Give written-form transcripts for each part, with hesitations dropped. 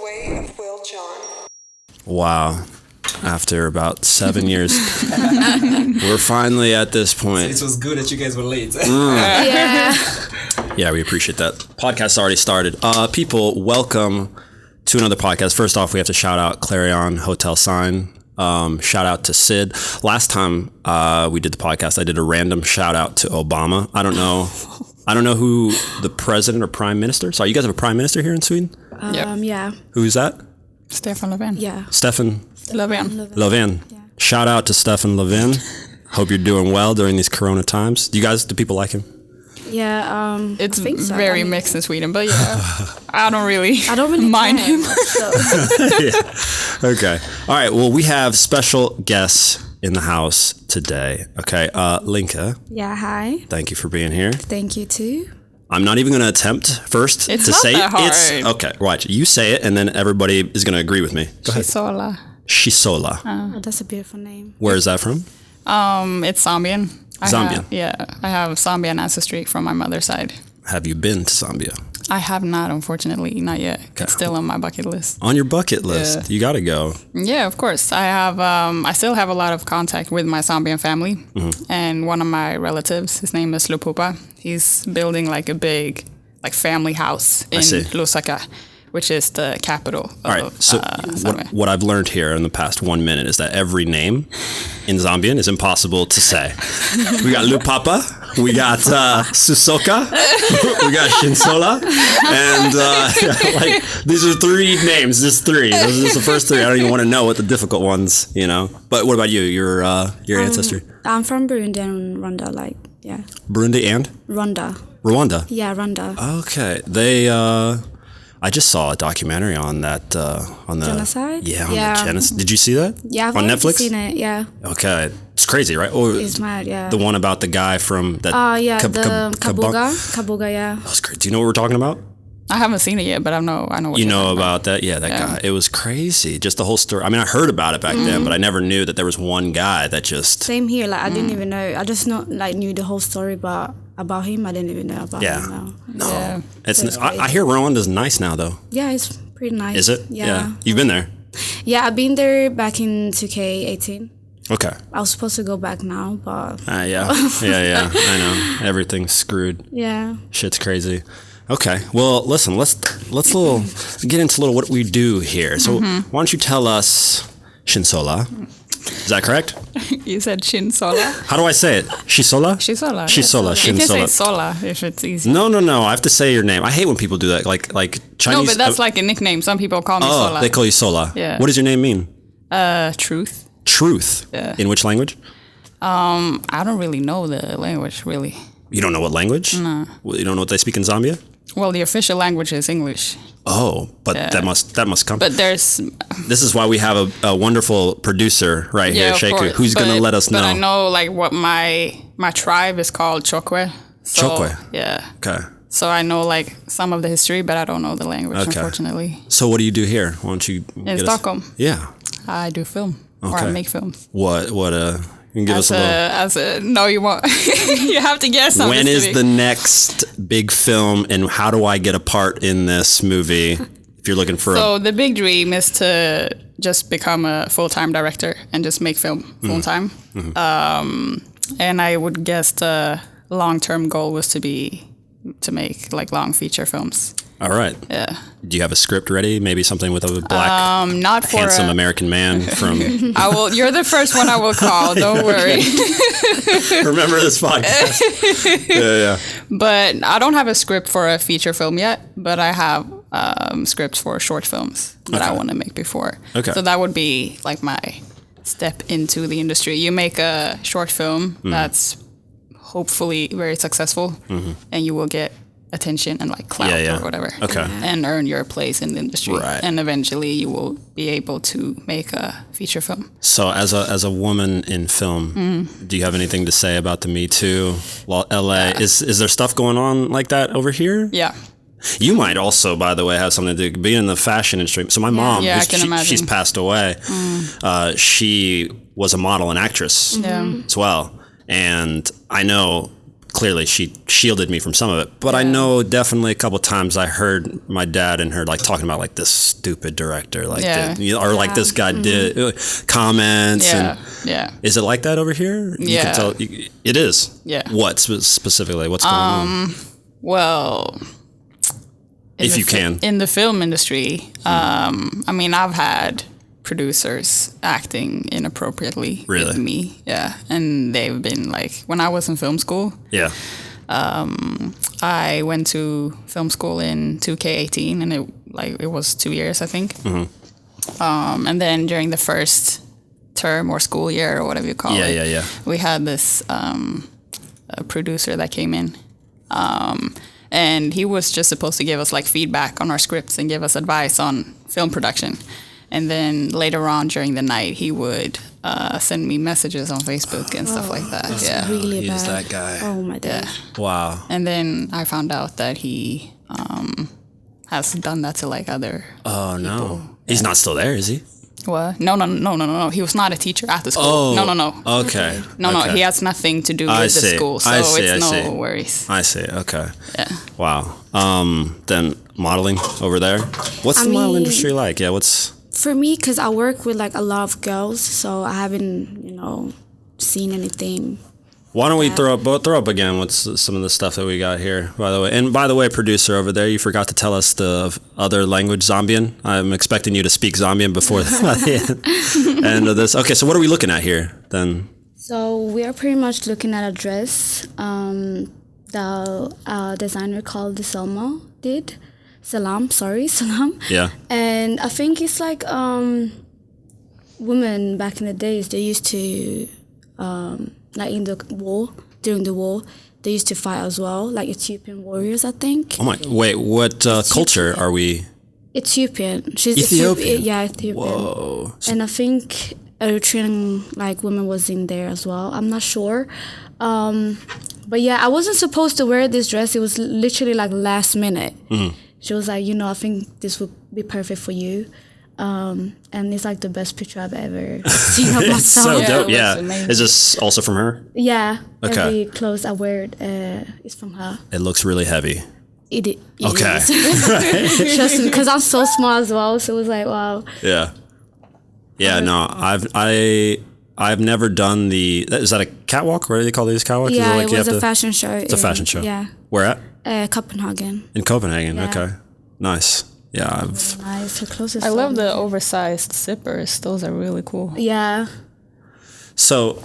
way of Will John. Wow. After about 7 years, we're finally at this point. It was good that you guys were late. Yeah, we appreciate that. Podcast's already started. People, welcome to another podcast. First off, we have to shout out Clarion Hotel Sign. Shout out to Sid. Last time we did the podcast, I did a random shout out to Obama. I don't know who the president or prime minister. Sorry, you guys have a prime minister here in Sweden? Yeah. Who's that? Stefan Löfven. Yeah. Stefan Löfven. Yeah. Shout out to Stefan Löfven. Hope you're doing well during these Corona times. Do people like him? Yeah, It's I think so. very mixed in Sweden, but yeah, I don't really mind care, him. So. Yeah. Okay. All right. Well, we have special guests in the house today. Okay. Linca. Yeah, hi. Thank you for being here. Thank you too. I'm not even going to attempt first It's to not say that hard. Okay. Watch. You say it, and then everybody is going to agree with me. Go ahead. Shisola. Shisola. Oh, that's a beautiful name. Where is that from? It's Zambian. Zambian. I have Zambian ancestry from my mother's side. Have you been to Zambia? I have not, unfortunately, not yet. Okay. It's still on my bucket list. On your bucket list, Yeah. you got to go. Yeah, of course. I still have a lot of contact with my Zambian family, and one of my relatives, his name is Lupupa. He's building like a big, family house in Lusaka, which is the capital. All right. So what I've learned here in the past 1 minute is that every name in Zambian is impossible to say. We got Lupapa, we got Susoka, we got Shinsola, and these are three names. Just three. Those are the first three. I don't even want to know what the difficult ones. But what about you? Your ancestry? I'm from Burundi and Rwanda. Burundi and Rwanda. Yeah, Rwanda. Okay. I just saw a documentary on that, on the Genocide? Yeah, on the genocide. Did you see that? Yeah, I've on Netflix? seen it, yeah. Okay. It's crazy, right? It's mad, yeah. The one about the guy from that. The Kabuga, yeah. That was crazy. Do you know what we're talking about? I haven't seen it yet, but I know what you know about that. Yeah, that guy. It was crazy. Just the whole story. I mean, I heard about it back then, but I never knew that there was one guy that just. Same here. I didn't even know. I just knew the whole story, but about him, I didn't even know about him now. No, yeah. It's. I hear Rwanda's nice now, though. Yeah, it's pretty nice. Is it? Yeah. You've been there. Yeah, I've been there back in 2K18. Okay. I was supposed to go back now, but. Yeah. I know. Everything's screwed. Yeah. Shit's crazy. Okay. Well, listen. Let's get into what we do here. So why don't you tell us, Shinsola? Is that correct? You said Shinsola. How do I say it? Shisola? Shisola. Shisola. You can say Shinsola. Sola if it's easy. No. I have to say your name. I hate when people do that. Like Chinese. No, but that's like a nickname. Some people call me Sola. Oh, they call you Sola. Yeah. What does your name mean? Truth. Truth. Yeah. In which language? I don't really know the language, really. You don't know what language? No. You don't know what they speak in Zambia? Well, the official language is English. Oh, but that must come. But this is why we have a wonderful producer right here, Sheku, who's going to let us know. But I know what my tribe is called Chokwe. Chokwe? Yeah. Okay. So I know some of the history, but I don't know the language, unfortunately. So what do you do here? Why don't you in Stockholm? Yeah. I do film. Okay. Or I make films. What you can give us a little. No, you won't. You have to guess something. When is the next big film, and how do I get a part in this movie? If you're looking for the big dream is to just become a full-time director and just make film full-time. And I would guess the long-term goal was to make long feature films. All right. Yeah. Do you have a script ready? Maybe something with a black, not for handsome American man from. I will. You're the first one I will call. Don't worry. Remember this podcast. Yeah. But I don't have a script for a feature film yet. But I have scripts for short films that I want to make before. Okay. So that would be my step into the industry. You make a short film that's hopefully very successful, and you will get attention and clout or whatever, and earn your place in the industry, right. And eventually you will be able to make a feature film. So as a woman in film, do you have anything to say about the Me Too? Well, LA, is there stuff going on like that over here? Yeah. You might also, by the way, have something to do, being in the fashion industry. So my mom, I can imagine. She's passed away. She was a model and actress as well. And I know clearly she shielded me from some of it. But I know definitely a couple times I heard my dad and her like talking about like this stupid director, like like this guy did comments. Is it like that over here? You can tell, it is. Yeah. What specifically? What's going on? Well, if you can, in the film industry, I mean, I've had producers acting inappropriately with me, and they've been like, when I was in film school, I went to film school in 2K18, and it was 2 years, I think. And then during the first term or school year or whatever you call it, we had this a producer that came in. And he was just supposed to give us like feedback on our scripts and give us advice on film production. And then later on during the night, he would send me messages on Facebook and stuff like that. That's really bad. He's that guy. Oh my God. Wow. And then I found out that he has done that to like other people. He's not still there, is he? What? No. He was not a teacher at the school. Oh, no. Okay. No, he has nothing to do with the school, so it's no worries. I see. Okay. Yeah. Wow. Then modeling over there. What's the model industry like? Yeah. For me, because I work with like a lot of girls, so I haven't, seen anything. Why don't we throw up again? What's some of the stuff that we got here, by the way? And by the way, producer over there, you forgot to tell us the other language, Zambian. I'm expecting you to speak Zambian before the end of this. Okay, so what are we looking at here then? So we are pretty much looking at a dress the designer called Salam did. Salam. Yeah. And I think it's like women back in the days, they used to like in the war, during the war, they used to fight as well, like Ethiopian warriors, I think. Oh my! Wait, what culture are we? Ethiopian. She's Ethiopian. Ethiopian. Whoa! And I think Eritrean like women was in there as well. I'm not sure, but yeah, I wasn't supposed to wear this dress. It was literally like last minute. Mm-hmm. She was like, I think this would be perfect for you. And it's like the best picture I've ever seen of myself. It's so dope. Yeah. Is this also from her? Yeah. Okay. Every clothes I wear is from her. It looks really heavy. It okay. is. Trust me, because I'm so small as well. So it was like, wow. Yeah. Yeah. No, I've never done is that a catwalk? What do they call these catwalks? Yeah, it was a fashion show. It's a fashion show. Yeah. Where at? Copenhagen. In Copenhagen. Yeah. Okay. Nice. Yeah, nice. Her closest. I love the oversized zippers. Those are really cool. Yeah. So,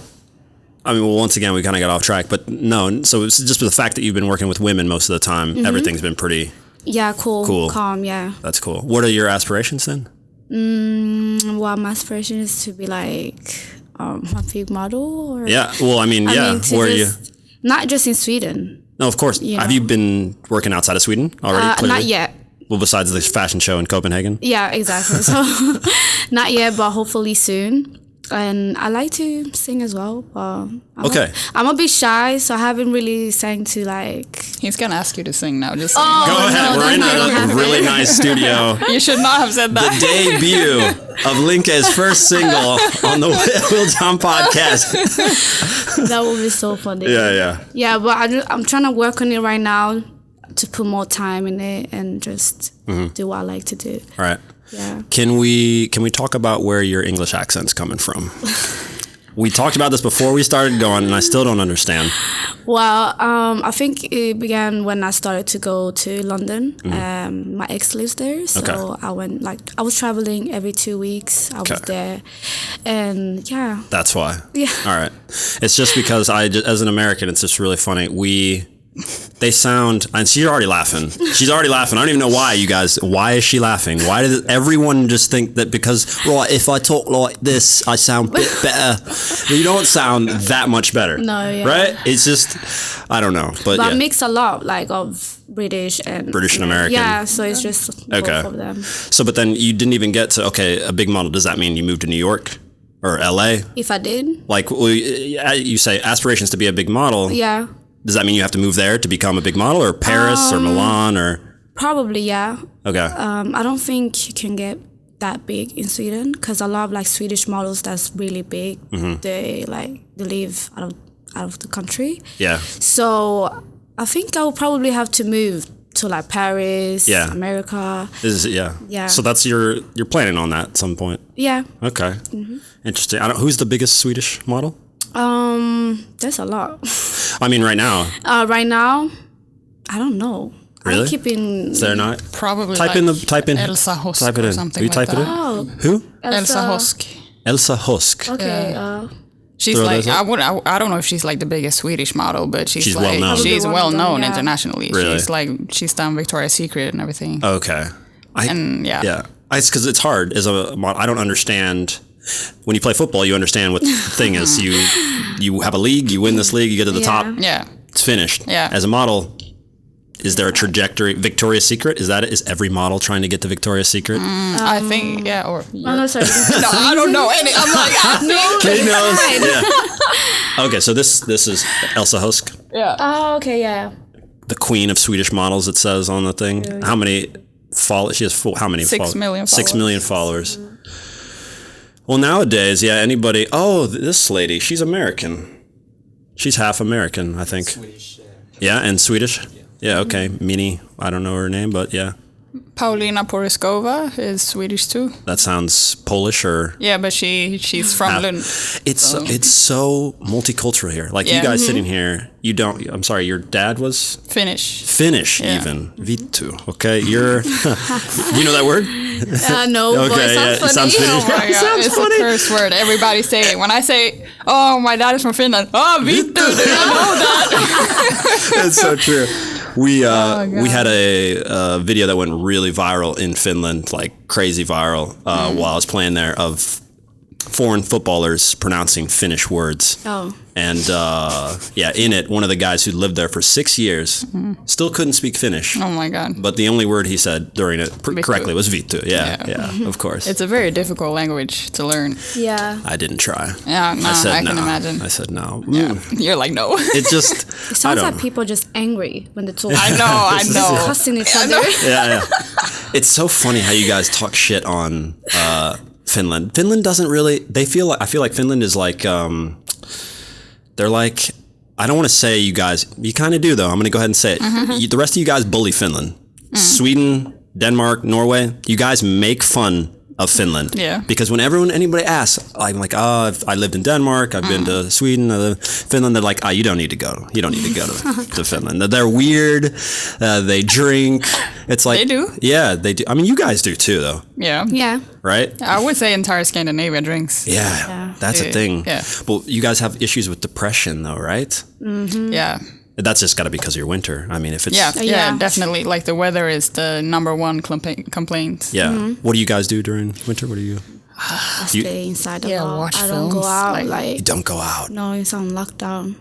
I mean, well, once again, we kind of got off track, but no. So it's just the fact that you've been working with women most of the time. Mm-hmm. Everything's been pretty. Yeah, cool, calm. Yeah. That's cool. What are your aspirations then? Well, my aspiration is to be like a big model. Or, yeah. Well, I mean, where are you? Not just in Sweden. No, of course. Have you been working outside of Sweden already? Not yet. Well, besides this fashion show in Copenhagen? Yeah, exactly. So, not yet, but hopefully soon. And I like to sing as well. But I'm a bit shy, so I haven't really sang to like... He's going to ask you to sing now. Just go ahead. No, we're in a really nice studio. You should not have said that. The debut of Linca's first single on the WOWJ podcast. That would be so funny. Yeah. Yeah, but I'm trying to work on it right now to put more time in it and just do what I like to do. All right. Yeah. Can we talk about where your English accent's coming from? We talked about this before we started going, and I still don't understand. Well, I think it began when I started to go to London. Mm-hmm. My ex lives there, so I went I was traveling every 2 weeks. I was there, and yeah. That's why. Yeah. All right. It's just because as an American, it's just really funny. They sound, and she's already laughing. I don't even know why, you guys. Why is she laughing? Why does everyone just think that because, if I talk like this, I sound a bit better? You don't sound that much better. No, yeah. Right? It's just, I don't know. But I mix a lot, of British and American. Yeah, so it's just both of them. So, but then you didn't even get to, a big model. Does that mean you moved to New York? Or LA? If I did. You say aspirations to be a big model. Yeah. Does that mean you have to move there to become a big model, or Paris or Milan or? Probably, yeah. Okay. I don't think you can get that big in Sweden because a lot of Swedish models that's really big. Mm-hmm. They live out of the country. Yeah. So I think I will probably have to move to like Paris, America. Yeah. So that's you're planning on that at some point. Yeah. Okay. Interesting. Who's the biggest Swedish model? There's a lot. I mean, right now. Right now, I don't know. Really? I'm keeping. Is there not? Probably type in Elsa Hosk type it in. or something You like type that. it in? Oh. Who? Elsa Hosk. Elsa Hosk. Okay. She's Throw like those up. I don't know if she's like the biggest Swedish model, but she's like well known. she's Probably well one of them, known yeah. internationally. Really? She's done Victoria's Secret and everything. Okay. Yeah. It's because it's hard as a model. I don't understand. When you play football, you understand what the thing is. You have a league, you win this league, you get to the top, Yeah. it's finished. Yeah. As a model, is there a trajectory? Victoria's Secret? Is that it? Is every model trying to get to Victoria's Secret? I think or Oh, no, sorry. no, I don't know any. I'm like Kate knows. Yeah. Okay, so this is Elsa Hosk, yeah. Oh, okay, yeah. the queen of Swedish models. It says on the thing. Yeah. How many She has how many? 6 million 6 followers. million followers. Well, nowadays, anybody. Oh, this lady, she's American. She's half American, I think. Swedish. Yeah, and Swedish. Yeah, okay. Mini, I don't know her name, but yeah. Paulina Poriskova is Swedish too. That sounds Polish or... Yeah, but she's from Lund. It's so multicultural here. Like you guys sitting here, you don't... I'm sorry, your dad was... Finnish even. Vittu, okay? You're... you know that word? No, but it sounds funny. Sounds Finnish. Oh my God, it's a curse word. Everybody say it. When I say, oh, my dad is from Finland. Oh, Vittu, do you know that? That's so true. We had a video that went really viral in Finland, like crazy viral, while I was playing there, of foreign footballers pronouncing Finnish words. Oh. And in it, one of the guys who lived there for 6 years still couldn't speak Finnish. Oh my God. But the only word he said during it correctly was vittu. Yeah, of course. It's a very difficult language to learn. Yeah. I didn't try. Yeah, no, I can imagine. I said no. Yeah. You're like, no. It just... It sounds like people just angry when they talk. I know. Cussing each other. Yeah. It's so funny how you guys talk shit on Finland. Finland doesn't really... I feel like Finland is like... they're like... I don't want to say you guys... You kind of do, though. I'm going to go ahead and say it. The rest of you guys bully Finland. Sweden, Denmark, Norway, you guys make fun of Finland. Yeah. Because when anybody asks, I'm like, I lived in Denmark, I've been to Sweden, Finland, they're like, you don't need to go. You don't need to go to Finland. They're weird. They drink. It's like... They do? Yeah, they do. I mean, you guys do too, though. Yeah. Yeah. Right? I would say entire Scandinavia drinks. Yeah. That's a thing. Yeah. Well, you guys have issues with depression, though, right? Mm-hmm. Yeah. That's just got to be because of your winter. I mean, if it's... Yeah, definitely. Like the weather is the number one complaint. Yeah. What do you guys do during winter? What do you... I stay inside a lot. watch I don't go films, out. You don't go out. No, it's on lockdown.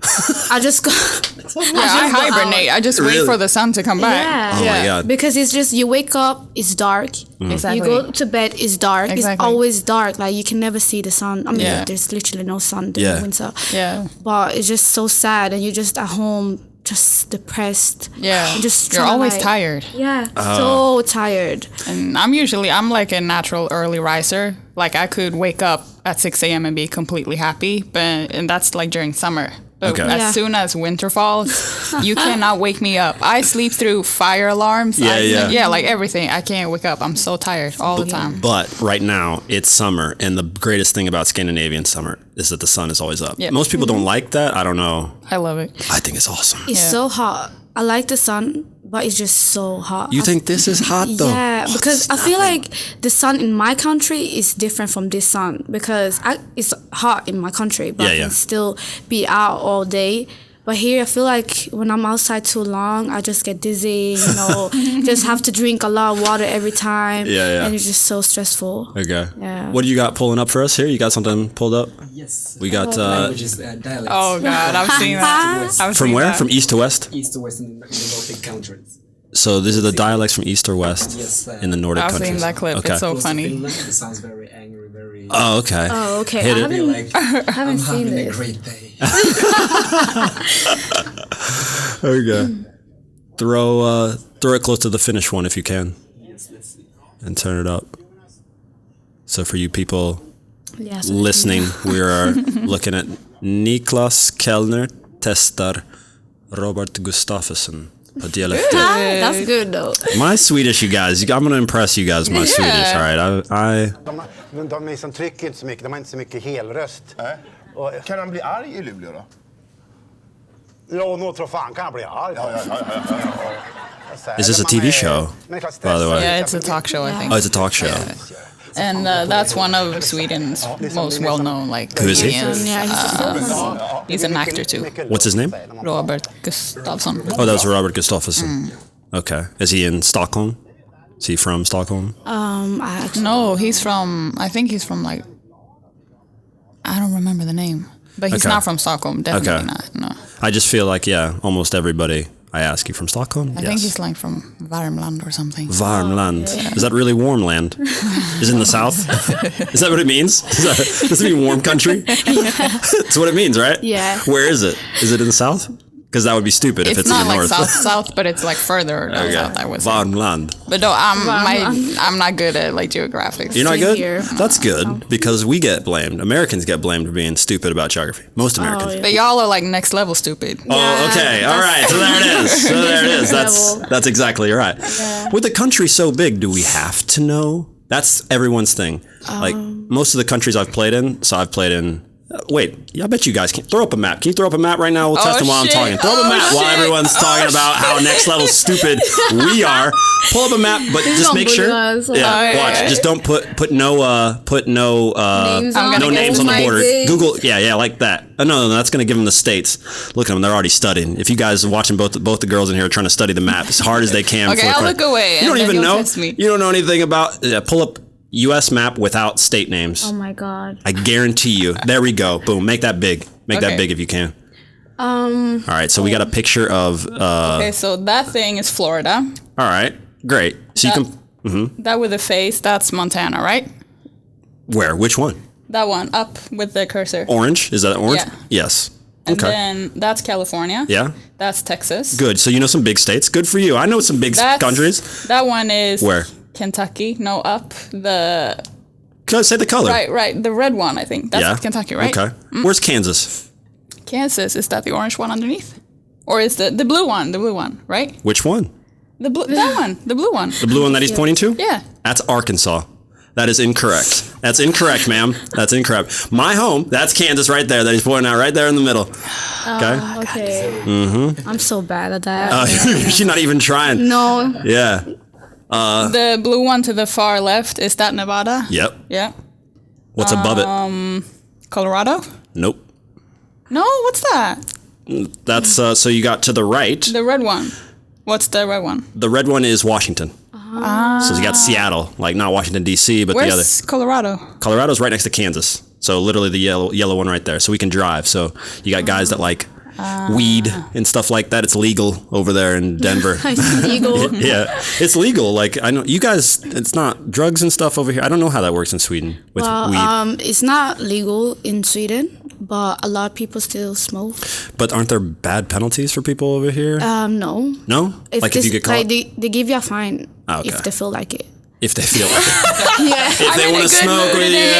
I just go... I hibernate. I just wait for the sun to come back. Yeah. Oh my God. Because it's just, you wake up, it's dark. Exactly. You go to bed, it's dark. Exactly. It's always dark. Like, you can never see the sun. I mean, Yeah. there's literally no sun during winter. Yeah. But it's just so sad. And you're just at home, just depressed. Yeah. And just You're trying to, always like- tired. Yeah. So tired. And I'm like a natural early riser. Like I could wake up at 6 a.m. and be completely happy, and that's like during summer. But as soon as winter falls, you cannot wake me up. I sleep through fire alarms. Yeah. Like everything. I can't wake up. I'm so tired all the time. But right now, it's summer, and the greatest thing about Scandinavian summer is that the sun is always up. Yeah. Most people don't like that. I don't know. I love it. I think it's awesome. It's so hot. I like the sun, but it's just so hot. You think this is hot, though? Yeah, because I feel like the sun in my country is different from this sun, because it's hot in my country, but I can still be out all day. But here, I feel like when I'm outside too long, I just get dizzy, just have to drink a lot of water every time. Yeah. And it's just so stressful. Okay. Yeah. What do you got pulling up for us here? You got something pulled up? Yes. We got... Languages, dialects. Oh God, I've seen that. from where? From east to west? East to west in the Nordic countries. So these are the dialects from east or west Yes. in the Nordic I've countries. seen that clip. Okay. It's so Close to funny. Finland, it sounds very angry, very... Oh, okay. Oh, okay. Hit I it. Be like, I'm haven't seen having a this. great day. Okay. Throw it close to the Finnish one if you can. Yes, let's see. And turn it up. So for you people Yeah, so listening, we are looking at Niklas Kellner testar Robert Gustafsson på dialekter. That's good though. My Swedish, you guys. I'm going to impress you guys with my Swedish, all right? De liksom trycker inte så mycket, de har inte så mycket helröst. Kan han bli arg i Luleå då? Ja, nog tror fan kan han bli arg. Is this a TV show, by the way? Yeah, it's a talk show, I think. Oh, it's a talk show. And that's one of Sweden's most well-known, like, Who is he? comedians. Yeah, He's an actor too. What's his name? Robert Gustafsson. Oh, that was Robert Gustafsson. Okay. Is he in Stockholm? Is he from Stockholm? No, he's from, I think he's from, like, I don't remember the name. But he's not from Stockholm, definitely not, no. I just feel like, almost everybody I ask you from Stockholm. I think he's like from Värmland or something. Värmland. Is that really warm land? Is it in the south? Is that what it means? Does it mean warm country? That's what it means, right? Yeah. Where is it? Is it in the south? Because that would be stupid if it's in the north. It's not like south, but it's like further south, I would say. Värmland. But no, I'm not good at like geographics. You're not good? Here. That's good, because we get blamed. Americans get blamed for being stupid about geography. Most Americans. But y'all are like next level stupid. Oh, okay. All right. So there it is. That's exactly right. Yeah. With the country so big, do we have to know? That's everyone's thing. Like most of the countries I've played in, wait, I bet you guys can throw up a map. Can you throw up a map right now? We'll test them while I'm talking. Throw up a map while everyone's talking about how next level stupid we are. Pull up a map, but just make sure. Watch. Just don't put no names on the border. Google, like that. No, that's gonna give them the states. Look at them; they're already studying. If you guys are watching, both the girls in here are trying to study the map as hard as they can. Okay, I'll look away. You don't even know. Test me. You don't know anything about. Pull up U.S. map without state names. Oh my god. I guarantee you. There we go. Boom. Make that big. Make that big if you can. All right. So we got a picture of. Okay, so that thing is Florida. All right. Great. So you can. That with the face, that's Montana, right? Where? Which one? That one up with the cursor. Orange? Is that orange? Yeah. Yes. And Okay. then that's California. Yeah. That's Texas. Good. So you know some big states. Good for you. I know some big countries. That one is Where? Kentucky. No, up the. Say the color. Right. The red one, I think. That's Kentucky, right? Okay. Where's Kansas? Kansas, is that the orange one underneath? Or is the blue one? The blue one, right? Which one? That one. The blue one. The blue one that he's pointing to? Yeah. That's Arkansas. That is incorrect. That's incorrect, ma'am. That's incorrect. My home, that's Kansas right there that he's pointing out right there in the middle. Okay? Okay. I'm so bad at that. She's not even trying. No. Yeah. The blue one to the far left, is that Nevada? Yep. Yeah. What's above it? Colorado? Nope. No, what's that? That's so you got to the right. The red one. What's the red one? The red one is Washington. So you got Seattle, like not Washington D.C., but the other. Where's Colorado? Colorado's right next to Kansas. So literally the yellow one right there. So we can drive. So you got guys that like weed and stuff like that. It's legal over there in Denver. It's legal. Yeah, it's legal. Like I know you guys. It's not drugs and stuff over here. I don't know how that works in Sweden with weed. It's not legal in Sweden, but a lot of people still smoke. But aren't there bad penalties for people over here? No. No? Like if you get caught? Like they give you a fine Okay. if they feel like it. If they feel like it. Yeah. If they want to smoke with you.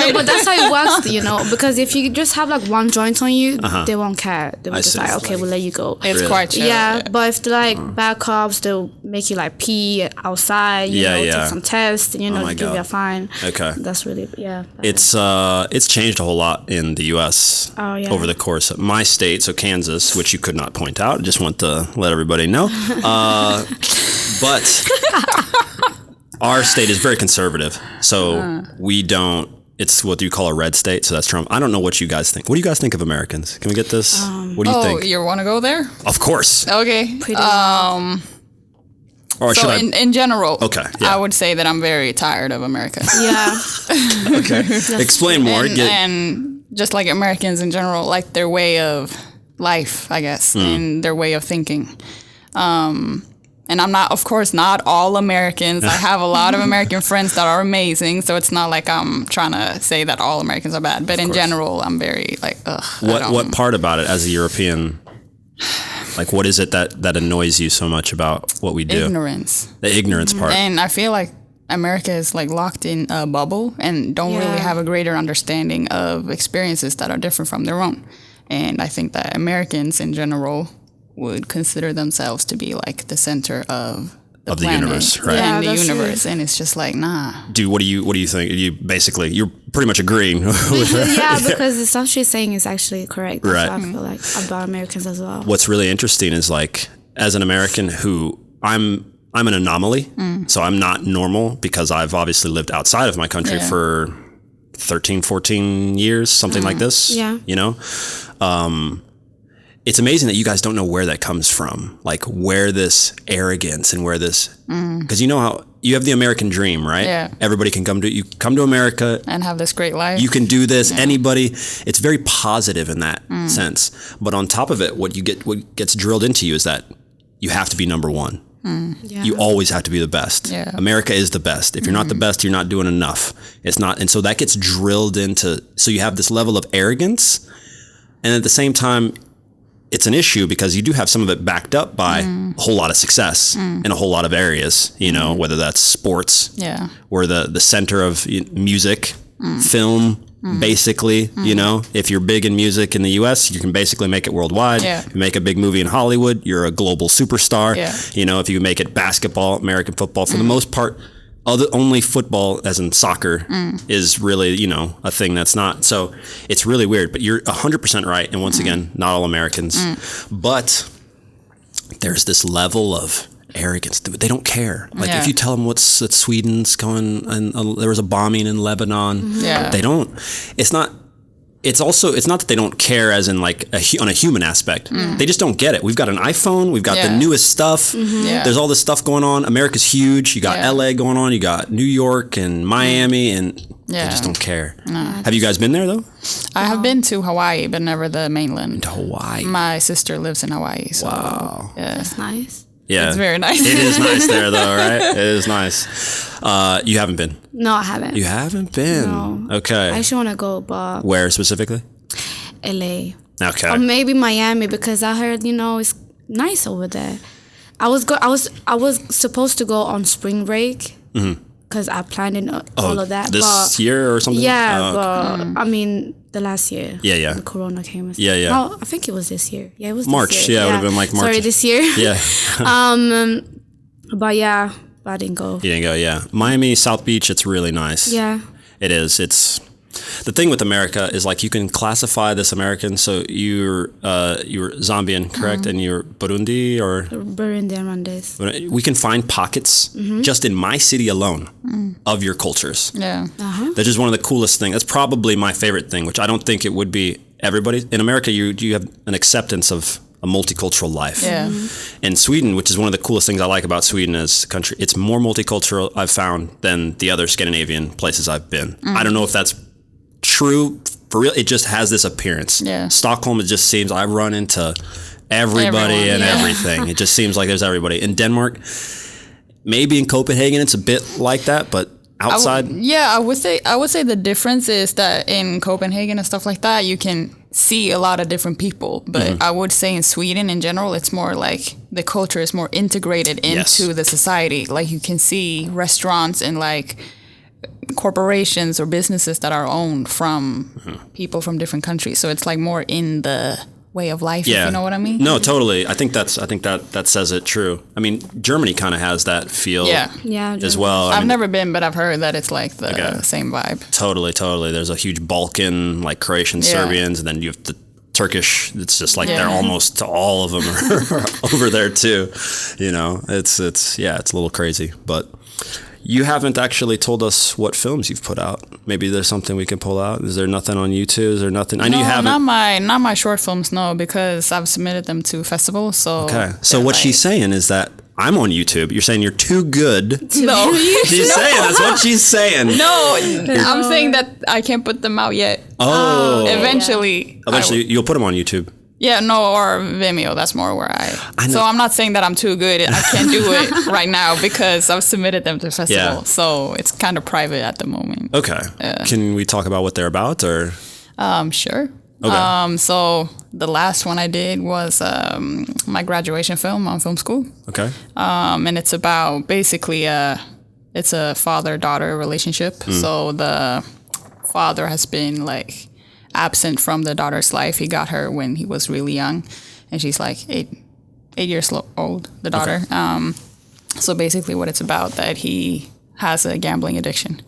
No, but that's how it works, because if you just have like one joint on you, they won't care. They will just see. like, okay, we'll let you go. It's quite chill. Yeah, but if they're like bad cops, they'll make you like pee outside, take some tests, and give you a fine. Okay. That's really, It's changed a whole lot in the U.S. Over the course of my state, so Kansas, which you could not point out. Just want to let everybody know. But our state is very conservative, so we don't. It's what you call a red state, so that's Trump. I don't know what you guys think. What do you guys think of Americans? Can we get this? What do you think? Oh, you want to go there? Of course. Okay. Or so in general, yeah. I would say that I'm very tired of America. Yeah. Okay. Explain more. And just like Americans in general, like their way of life, I guess, and their way of thinking. And I'm not, of course, not all Americans. I have a lot of American friends that are amazing, so it's not like I'm trying to say that all Americans are bad. But in general, I'm very like, ugh. What part about it as a European? Like, what is it that annoys you so much about what we do? Ignorance. The ignorance part. And I feel like America is like locked in a bubble and don't really have a greater understanding of experiences that are different from their own. And I think that Americans in general would consider themselves to be like the center of the planet, universe, right? Yeah, in the that's universe, true. and it's just like, nah. Dude, what do you think? You're pretty much agreeing with her. Yeah, because the stuff she's saying is actually correct. That's Right. what I feel like about Americans as well. What's really interesting is like, as an American who I'm an anomaly, so I'm not normal because I've obviously lived outside of my country for 13, 14 years, something like this. Yeah. You know? It's amazing that you guys don't know where that comes from, like where this arrogance and where this, because you know how you have the American dream, right? Yeah. Everybody can come to America And have this great life. you can do this. Anybody. It's very positive in that sense. But on top of it, what gets drilled into you is that you have to be number one. Yeah. You always have to be the best. Yeah. America is the best. If you're not the best, you're not doing enough. It's not. And so that gets drilled into, so you have this level of arrogance. And at the same time, it's an issue because you do have some of it backed up by a whole lot of success in a whole lot of areas, you know, whether that's sports, Yeah. or the center of music, film, basically, you know, if you're big in music in the US, you can basically make it worldwide. Yeah. You make a big movie in Hollywood, you're a global superstar. Yeah. You know, if you make it basketball, American football, for the most part, only football, as in soccer, is really, you know, a thing that's not. So it's really weird, but you're 100% right. And once again, not all Americans, but there's this level of arrogance. They don't care. Like if you tell them that Sweden's going, and there was a bombing in Lebanon, they don't. It's not. It's not that they don't care as in like on a human aspect. They just don't get it. We've got an iPhone. We've got the newest stuff. Yeah. There's all this stuff going on. America's huge. You got LA going on. You got New York and Miami, and they just don't care. No. Have you guys been there though? I have been to Hawaii, but never the mainland. To Hawaii. My sister lives in Hawaii. So, Wow. Yeah. That's nice. Yeah. It's very nice. It is nice there though, right? It is nice. You haven't been? No, I haven't. You haven't been? No. Okay. I actually want to go, but Where specifically? LA. Okay. Or maybe Miami, because I heard, you know, it's nice over there. I was supposed to go on spring break because I planned in all of that. This but year or something? yeah, Oh, okay. but I mean the last year. Yeah. The Corona came. Yeah. No, I think it was this year. Yeah, it was March. This year. Yeah, it would have been like March. Sorry, this year. Yeah. But yeah, I didn't go. You didn't go, yeah. Miami, South Beach, it's really nice. Yeah. It is. It's the thing with America is like you can classify this American. So you were Zambian, correct? And you're Burundi or Burundi and Rwandese. we can find pockets just in my city alone of your cultures. Yeah. That's just one of the coolest things. That's probably my favorite thing, which I don't think it would be everybody. In America, you have an acceptance of a multicultural life. Yeah. In Sweden, which is one of the coolest things I like about Sweden as a country, it's more multicultural, I've found, than the other Scandinavian places I've been. I don't know if that's true for real. It just has this appearance. Yeah. Stockholm, it just seems I run into everybody Everyone, and yeah. everything. It just seems like there's everybody. In Denmark, maybe in Copenhagen, it's a bit like that, but outside. I would say the difference is that in Copenhagen and stuff like that, you can see a lot of different people. But I would say in Sweden in general, it's more like the culture is more integrated into the society. Like you can see restaurants and like corporations or businesses that are owned from people from different countries. So it's like more in the way of life, if you know what I mean? No, totally. I think that says it true. I mean, Germany kind of has that feel Yeah. as well. I've never been, but I've heard that it's like the same vibe. Totally. There's a huge Balkan, like Croatian, Serbians, and then you have the Turkish. It's just like they're almost all of them are over there too. You know, it's a little crazy, but you haven't actually told us what films you've put out. Maybe there's something we can pull out. Is there nothing on YouTube? Is there nothing? I know you haven't. Not my short films, no, because I've submitted them to festivals. So okay. So what she's saying is that I'm on YouTube. You're saying you're too good. No, She's saying that's what she's saying. No, I'm saying that I can't put them out yet. Oh. Eventually You'll put them on YouTube. Yeah, no, or Vimeo. That's more where I know. So I'm not saying that I'm too good. I can't do it right now because I've submitted them to festival. Yeah. So it's kind of private at the moment. Okay. Can we talk about what they're about, or? Sure. Okay. So the last one I did was my graduation film on film school. Okay. And it's about basically it's a father-daughter relationship. So the father has been like absent from the daughter's life. He got her when he was really young, and she's like 8 years old, the daughter. Okay. So basically what it's about, that he has a gambling addiction,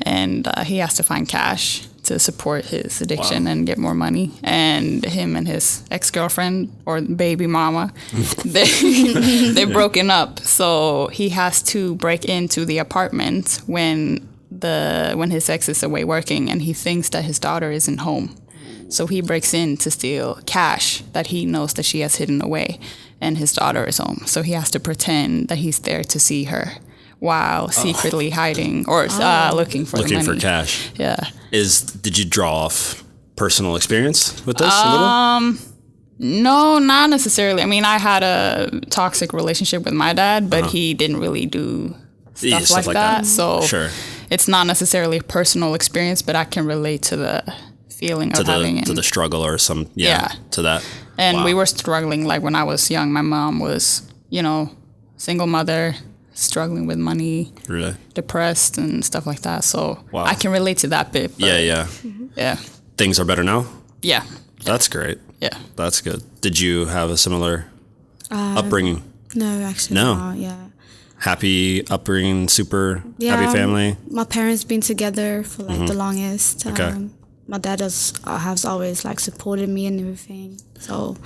and he has to find cash to support his addiction and get more money. And him and his ex-girlfriend, or baby mama, they're broken up. So he has to break into the apartment when his ex is away working, and he thinks that his daughter isn't home. So he breaks in to steal cash that he knows that she has hidden away, and his daughter is home. So he has to pretend that he's there to see her while secretly hiding or looking for the money. Looking for cash. Yeah. Did you draw off personal experience with this a little? No, not necessarily. I mean, I had a toxic relationship with my dad, but he didn't really do stuff like that. So it's not necessarily a personal experience, but I can relate to the feeling of having it. To the struggle or to that. And we were struggling, like when I was young. My mom was, single mother, struggling with money, really depressed and stuff like that. So I can relate to that bit. Yeah. Things are better now? Yeah. That's great. Yeah. That's good. Did you have a similar upbringing? No, actually. No. Yeah. Happy upbringing, super happy family? My parents been together for the longest. Okay. My dad has always supported me and everything. So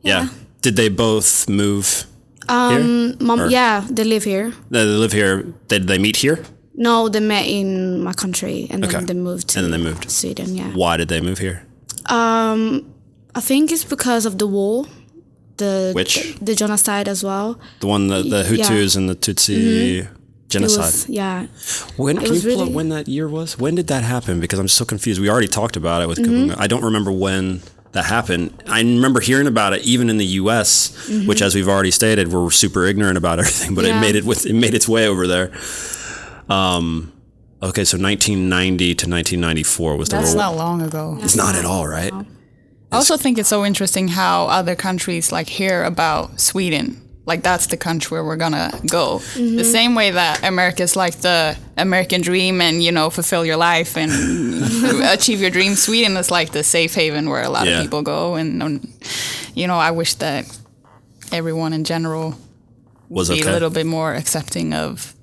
yeah. Did they both move here? They live here. They live here. Did they meet here? No, they met in my country, and then they moved to Sweden. Yeah. Why did they move here? I think it's because of the war. Which? The genocide as well. The one the Hutus and the Tutsi genocide. Can you pull up when that year was? When did that happen? Because I'm so confused. We already talked about it with I don't remember when that happened. I remember hearing about it even in the US, which, as we've already stated, we're super ignorant about everything, but it made its way over there. Okay, so 1990 to 1994 was the war. That's not long ago. It's not at all, right? I also think it's so interesting how other countries hear about Sweden. That's the country where we're gonna go. The same way that America's the American dream and, fulfill your life and achieve your dream. Sweden is the safe haven where a lot of people go. And, I wish that everyone in general would be a little bit more accepting of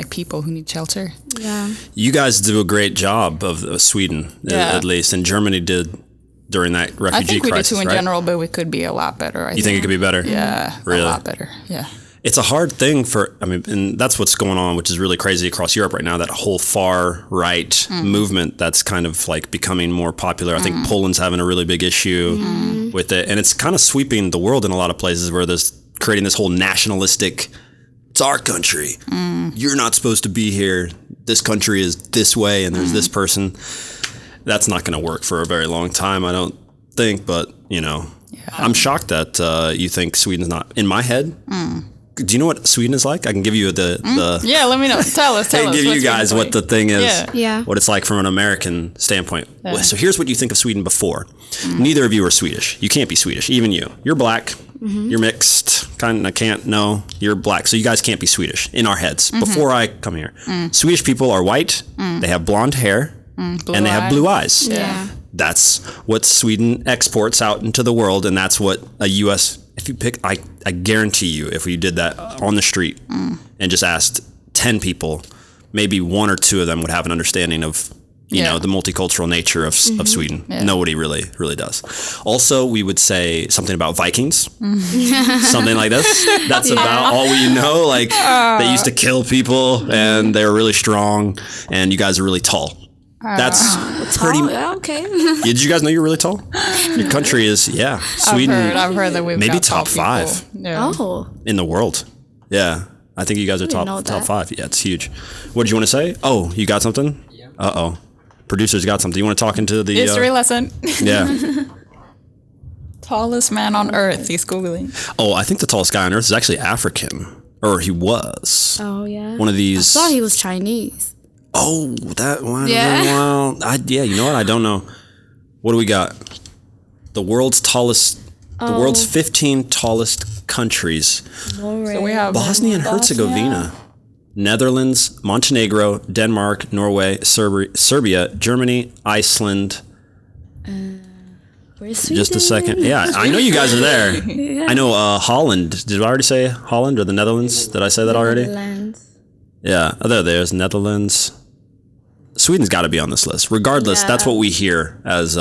people who need shelter. Yeah. You guys do a great job of Sweden, at least, and Germany did during that refugee crisis. I think we do too in general, but we could be a lot better. You think it could be better? Yeah, really? A lot better. Yeah. It's a hard thing and that's what's going on, which is really crazy across Europe right now, that whole far right movement that's kind of becoming more popular. I think Poland's having a really big issue with it, and it's kind of sweeping the world in a lot of places where there's creating this whole nationalistic, it's our country. You're not supposed to be here. This country is this way, and there's this person. That's not going to work for a very long time, I don't think. But, I'm shocked that you think Sweden's not. In my head, do you know what Sweden is like? I can give you the Yeah, let me know. Tell us. I can give you guys what the thing is, Yeah. what it's like from an American standpoint. Yeah. So here's what you think of Sweden before. Neither of you are Swedish. You can't be Swedish, even you. You're black. You're mixed. You're black. So you guys can't be Swedish in our heads before I come here. Swedish people are white. They have blonde hair. And they have blue eyes. Yeah. That's what Sweden exports out into the world, and that's what a U.S. If you pick, I guarantee you, if we did that on the street and just asked 10 people, maybe one or two of them would have an understanding of the multicultural nature of Sweden. Yeah. Nobody really does. Also, we would say something about Vikings, something like this. That's about all we know. They used to kill people, and they're really strong, and you guys are really tall. That's pretty. Okay. Did you guys know you're really tall? Your country is, Sweden. I've heard that we've maybe got top tall 5 in the world. Yeah, I think you guys are top 5. Yeah, it's huge. What did you want to say? Oh, you got something? Yeah. Producer's got something. You want to talk into the history lesson? Yeah. Tallest man on Earth. He's Googling. Oh, I think the tallest guy on Earth is actually African, or he was. Oh yeah. One of these. I thought he was Chinese. Oh, that one. Yeah. Well, you know what? I don't know. What do we got? The world's 15 tallest countries. So we have Bosnia and Herzegovina, Netherlands, Montenegro, Denmark, Norway, Serbia, Germany, Iceland, Where's Sweden? Just a second. Yeah, I know you guys are there. Yeah. I know Holland. Did I already say Holland or the Netherlands? Did I say that already? Netherlands. Yeah. Oh, there's Netherlands. Sweden's got to be on this list. Regardless, that's what we hear as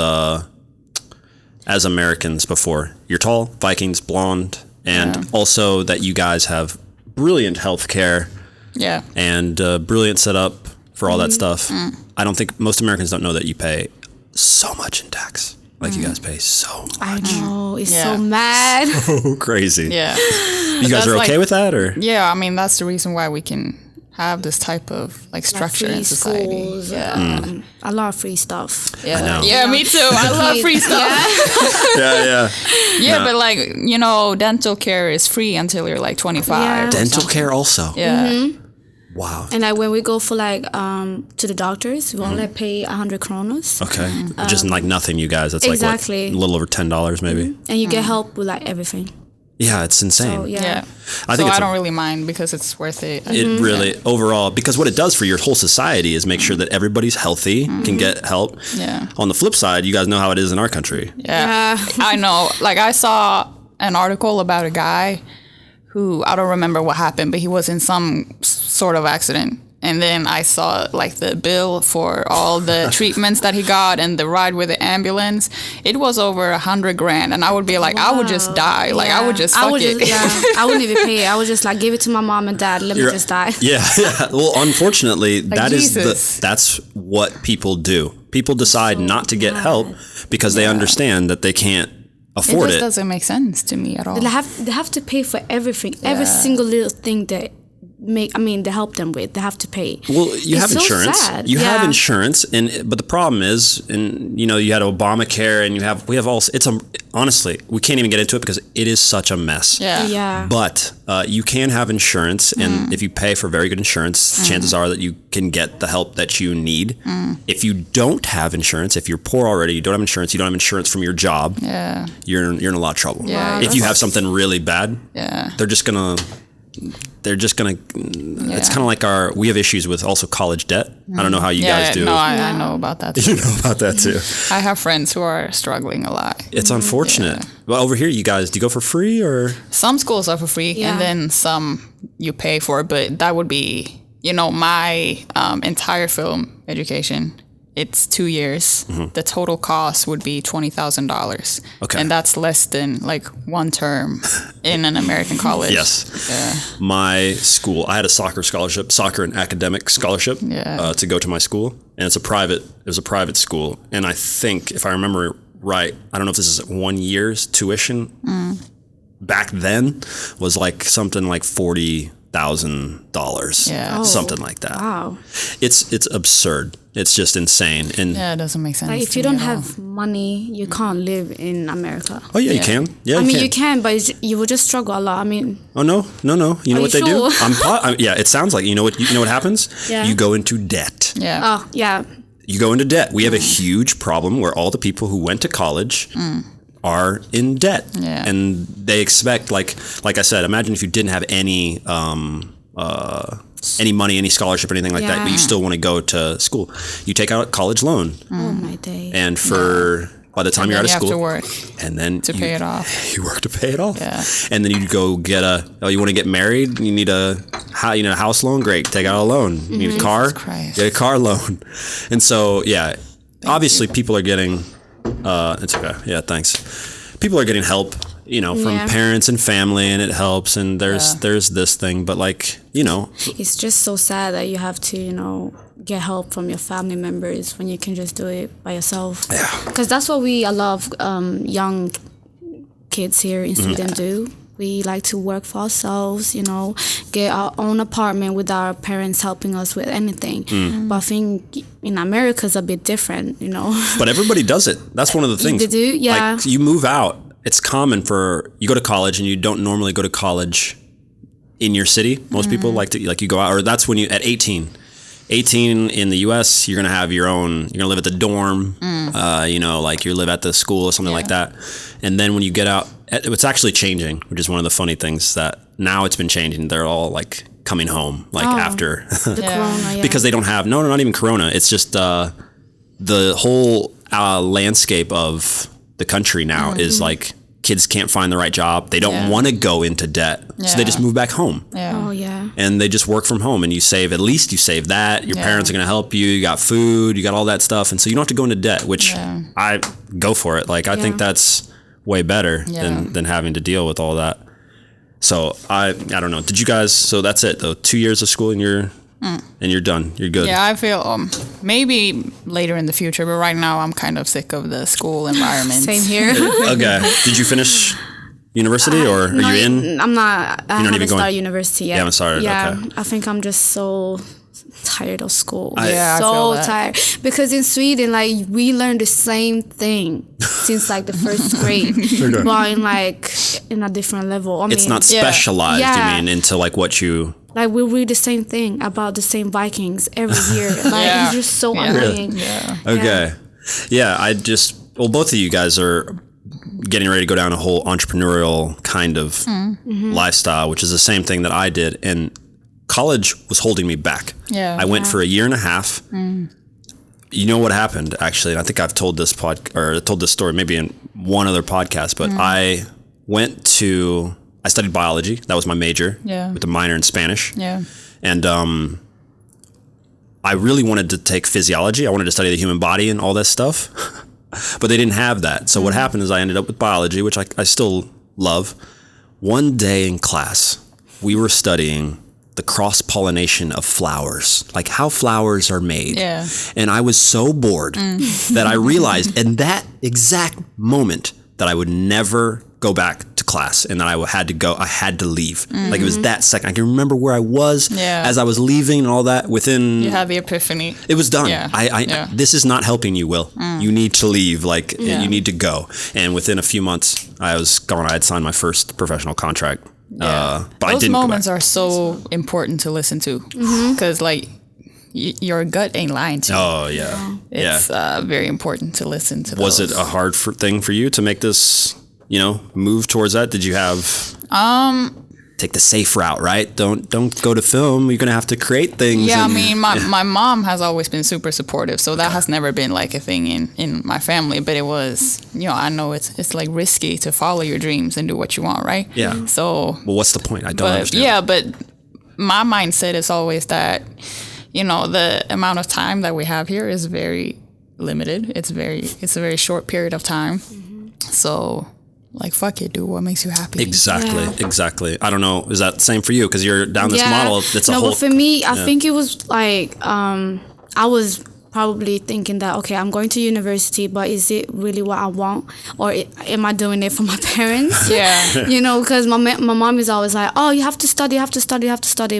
Americans before. You're tall, Vikings, blonde, and also that you guys have brilliant health care. Yeah. And brilliant setup for all that stuff. I don't think most Americans don't know that you pay so much in tax. Like you guys pay so much. I know, it's so mad. So crazy. Yeah. You guys are okay with that, or? Yeah, I mean that's the reason why we can have this type of like structure in society. Schools, a lot of free stuff. Yeah, I know. Yeah, me too. I love free stuff. Yeah. But like dental care is free until you're like 25. Yeah. Dental care also. Yeah. Wow. And like when we go for like to the doctors, we only pay 100 kronos. Okay. Just like nothing, you guys. It's exactly. like what, a little over $10 maybe. And you get help with like everything. Yeah, it's insane. So, Yeah. I think I don't really mind because it's worth it. It really, overall, because what it does for your whole society is make sure that everybody's healthy, can get help. Yeah. On the flip side, you guys know how it is in our country. Yeah. I know. Like I saw an article about a guy who, I don't remember what happened, but he was in some sort of accident. And then I saw like the bill for all the treatments that he got and the ride with the ambulance. It was over 100 grand. And I would be like, I would just die. Like I would just fuck it. I wouldn't even pay it. I would just like give it to my mom and dad. Let me just die. Yeah. Well, unfortunately, Like that's what people do. People decide not to get help because they understand that they can't afford It just it. doesn't make sense to me at all. They have to pay for everything. Every single little thing that they help them with. They have to pay. Well, you have insurance. Sad. You have insurance, but the problem is, and you had Obamacare, and we have all. Honestly, we can't even get into it because it is such a mess. Yeah. But you can have insurance, and if you pay for very good insurance, chances are that you can get the help that you need. If you don't have insurance, if you're poor already, you don't have insurance, you don't have insurance from your job, you're in a lot of trouble. Yeah. If you have something really bad, they're just gonna. It's kind of like we have issues with also college debt. I don't know how you guys do. No, I know about that too. You know about that too. I have friends who are struggling a lot. It's unfortunate. Well, over here, you guys, do you go for free or? Some schools are for free and then some you pay for, but that would be, my entire film education. It's 2 years. The total cost would be $20,000. Okay. And that's less than like one term in an American college. Yes. Yeah. My school, I had a soccer and academic scholarship to go to my school. And it was a private school. And I think, if I remember right, I don't know if this is 1 year's tuition. Back then was like something like $40,000. Something like that. Wow. It's absurd. It's just insane. And it doesn't make sense. Like if you don't have money, you can't live in America. Oh yeah, you can. Yeah, you can, but you will just struggle a lot. Oh no. You know what they do? Sure? Yeah, it sounds like you know what happens. Yeah. You go into debt. Yeah. Oh yeah. You go into debt. We have a huge problem where all the people who went to college are in debt, and they expect like I said. Imagine if you didn't have any money, any scholarship, anything like that, but you still want to go to school. You take out a college loan. Oh my day. And by the time you're out of school, you have to work and then to pay it off. You work to pay it off. Yeah. And then you go get you want to get married? You need a house loan? Great, take out a loan. You need a car? Get a car loan. And so, obviously people are getting, it's okay. Yeah, thanks. People are getting help, from parents and family, and it helps. And there's this thing, but it's just so sad that you have to, get help from your family members when you can just do it by yourself. Yeah. Because that's what a lot of young kids here in Sweden do. We like to work for ourselves, get our own apartment without our parents helping us with anything. But I think in America it's a bit different, But everybody does it. That's one of the things. They do, yeah. Like, you move out. It's common you go to college, and you don't normally go to college in your city. Most people you go out, or that's when at 18 in the US, you're going to have your own, you're going to live at the dorm, you live at the school or something like that. And then when you get out, it's actually changing, which is one of the funny things that now it's been changing. They're all like coming home, after the corona, because they don't have, no, not even corona. It's just, the whole landscape of the country now is like kids can't find the right job. They don't want to go into debt. So they just move back home. Yeah. Oh yeah. And they just work from home, and you save, at least you save that. Your parents are going to help you. You got food, you got all that stuff. And so you don't have to go into debt, which I go for it. Like, I think that's way better than having to deal with all that. So I don't know. Did you guys, so that's it though. 2 years of school and you're done. You're good. Yeah, I feel maybe later in the future, but right now I'm kind of sick of the school environment. Same here. Okay. Did you finish university or are you in? I'm not. I haven't started university yet. You haven't started. Yeah, okay. I think I'm just so tired of school. I so feel that. tired because in Sweden, like, we learn the same thing since like the first grade, but in a different level. I mean, It's not specialized. Yeah. You mean into like what you? Like, we read the same thing about the same Vikings every year. Like, it's just so annoying. Yeah. Okay. Yeah, both of you guys are getting ready to go down a whole entrepreneurial kind of lifestyle, which is the same thing that I did. And college was holding me back. Yeah. I went for a year and a half. You know what happened, actually? And I think I've told this story maybe in one other podcast, but I studied biology. That was my major with a minor in Spanish. Yeah. And I really wanted to take physiology. I wanted to study the human body and all that stuff. But they didn't have that. So what happened is I ended up with biology, which I still love. One day in class, we were studying the cross-pollination of flowers, like how flowers are made. Yeah. And I was so bored that I realized in that exact moment that I would never go back to class and that I had to leave. Like, it was that second. I can remember where I was as I was leaving and all that. Within, you had the epiphany. It was done. Yeah. This is not helping you, Will. You need to leave. Like, you need to go. And within a few months, I was gone. I had signed my first professional contract. But those moments are so important to listen to because like your gut ain't lying to you. Oh yeah, it's very important to listen to. Was it a hard thing for you to make this, move towards that? Did you have take the safe route, right? Don't go to film. You're gonna have to create things. Yeah, I mean, my mom has always been super supportive, so that has never been like a thing in my family. But it was, I know it's like risky to follow your dreams and do what you want, right? Yeah. So, well, what's the point? I don't understand. Yeah, but my mindset is always that, the amount of time that we have here is very limited. It's a very short period of time. So, like, fuck it, do what makes you happy. Exactly. I don't know. Is that the same for you? Because you're down this model. That's a whole. But for me, I think it was like I was probably thinking that, okay, I'm going to university, but is it really what I want, or am I doing it for my parents? Yeah. Because my mom is always like, oh, you have to study.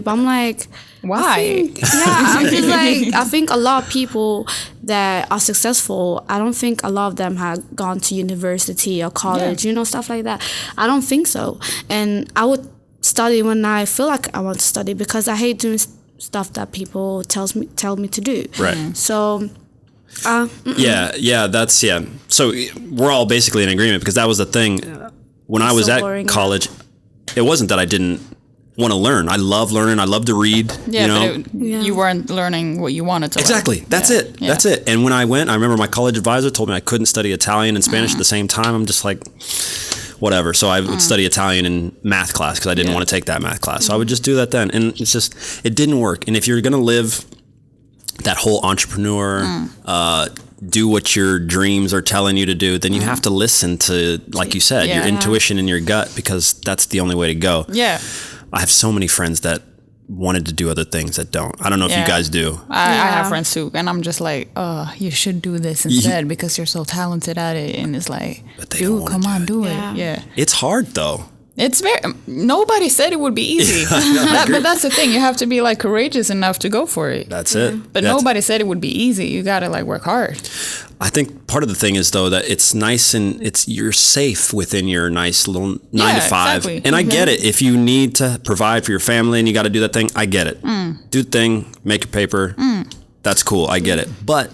But I'm like, why? I'm just like, I think a lot of people that are successful, I don't think a lot of them have gone to university or college, stuff like that. I don't think so. And I would study when I feel like I want to study, because I hate doing stuff that people tell me to do. Right. So So we're all basically in agreement, because that was the thing when I was at college. It wasn't that I didn't want to learn. I love learning. I love to read. You weren't learning what you wanted to exactly learn. That's it. And when I went, I remember my college advisor told me I couldn't study Italian and Spanish at the same time. I'm just like, whatever. So I would study Italian in math class because I didn't want to take that math class. So I would just do that then. And it's just, it didn't work. And if you're going to live that whole entrepreneur, do what your dreams are telling you to do, then you have to listen to, like you said, your intuition and your gut, because that's the only way to go. Yeah. I have so many friends that wanted to do other things that don't. I don't know if you guys do. I have friends too, and I'm just like, oh, you should do this instead because you're so talented at it. And it's like, dude, come on, do it. Yeah. It's hard though. It's nobody said it would be easy. But that's the thing. You have to be like courageous enough to go for it. That's it. But nobody said it would be easy. You got to like work hard. I think part of the thing is though that it's nice and you're safe within your nice little 9 to 5. Exactly. And I get it. If you need to provide for your family and you got to do that thing, I get it. Do the thing, make your paper. That's cool. I get it. But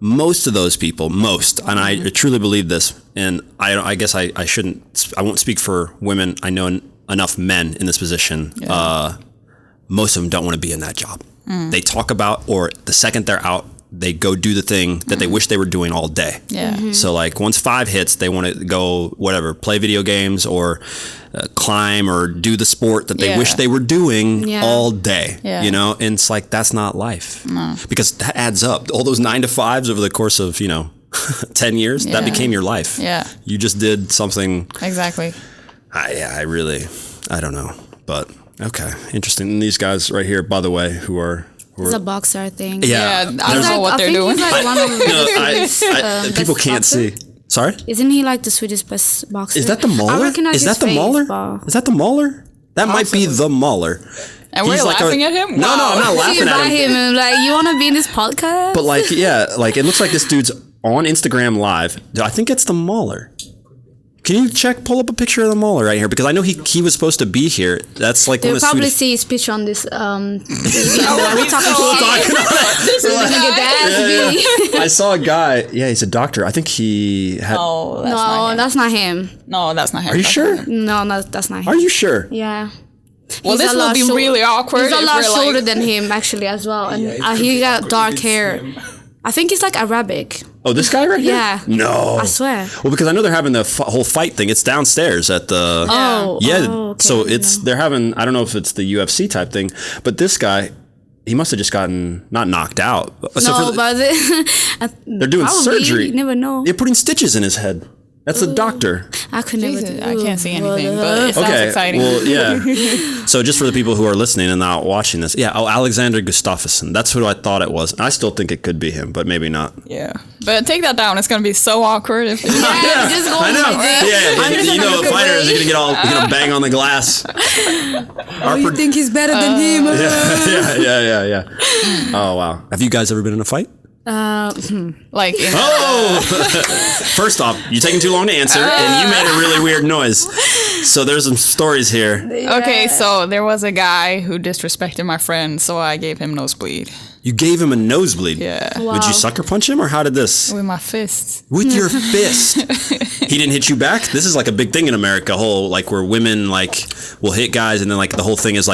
most of those people, and I truly believe this, and I guess I won't speak for women. I know enough men in this position. Most of them don't want to be in that job. They talk about, or the second they're out, they go do the thing that they wish they were doing all day. Yeah. So like once 5 hits, they want to go whatever, play video games or climb or do the sport that they wish they were doing all day. Yeah. You know, and it's like that's not life because that adds up. All those 9 to 5s over the course of 10 years that became your life. Yeah. You just did something. Exactly. I don't know, but okay, interesting. And these guys right here, by the way, who are It's a boxer thing. Yeah, I don't know what they're doing. He's like one of the people best can't boxer. see. Sorry? Isn't he like the Swedish best boxer? Is that the Mauler? I recognize Is that his the face, Mauler? but- Is that the Mauler? That might be the Mauler. And we're laughing at him? No, I'm not You laughing buy at him. him and like, you want to be in this podcast? But like, it looks like this dude's on Instagram Live. I think it's the Mauler. Can you pull up a picture of the Mauler right here? Because I know he was supposed to be here. That's like They'll one of the probably Swedish... see his picture on this. We're talking shit. This is We're gonna get that. I saw a guy. Yeah, he's a doctor. I think he had... Oh, No, that's not him. No, that's not him. Are you sure? No, that's not him. Are you sure? Yeah. Well, He's this a will lot be really awkward. He's a if lot we're shorter like, than him, actually, as well. And Yeah, he got dark it's hair. him. I think he's like Arabic. Oh, this guy right here? Yeah. No. I swear. Well, because I know they're having the whole fight thing. It's downstairs at the... Oh. Yeah, okay, so they're having, I don't know if it's the UFC type thing, but this guy, he must have just gotten, not knocked out. So But they're doing probably, surgery. You never know. They're putting stitches in his head. That's a doctor. I could never Jesus, do. I can't see anything, but it sounds exciting. Well, yeah. So just for the people who are listening and not watching this, Alexander Gustafsson. That's who I thought it was. I still think it could be him, but maybe not. Yeah. But take that down. It's going to be so awkward. If Just go I know. like this. Yeah, you know, a fighter is gonna get all bang on the glass. You think he's better than him? Yeah. Oh wow. Have you guys ever been in a fight? like, First off, you're taking too long to answer, and you made a really weird noise. So there's some stories here. okay, so there was a guy who disrespected my friend, so I gave him nosebleed. You gave him a nosebleed. Yeah. Would you sucker punch him, or how did this? With my fists. With your fist. He didn't hit you back? This is like a big thing in America, where women will hit guys, and then the whole thing is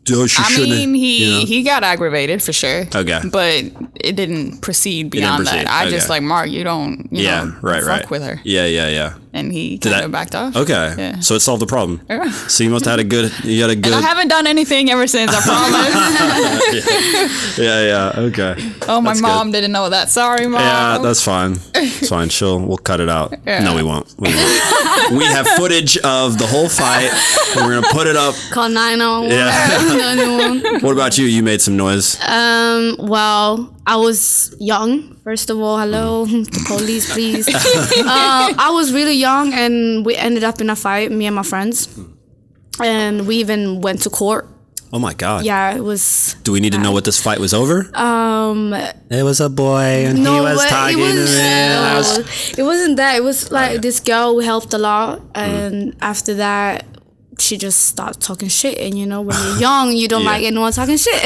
He got aggravated for sure. Okay. But it didn't proceed beyond proceed. that. I just Okay. Mark, you don't, fuck with her. Yeah. And he kind of backed off. Okay. Yeah. So it solved the problem. Yeah. So you must have had a good. And I haven't done anything ever since, I promise. Yeah. Okay. Oh, my That's mom good. didn't know that. Sorry, Mom. Yeah, that's fine. It's fine. We'll cut it out. Yeah. No, we won't. We have footage of the whole fight. And we're gonna put it up. Call 911. Yeah. 911. What about you? You made some noise. Well, I was young. First of all, hello, the police, please. I was really young, and we ended up in a fight, me and my friends, and we even went to court. Oh my God. Yeah, it was. Do we need to know what this fight was over? It was a boy, and No, he was but talking to me. it wasn't that. It was like this girl who helped a lot, and after that, she just started talking shit. And when you're young, you don't like anyone talking shit.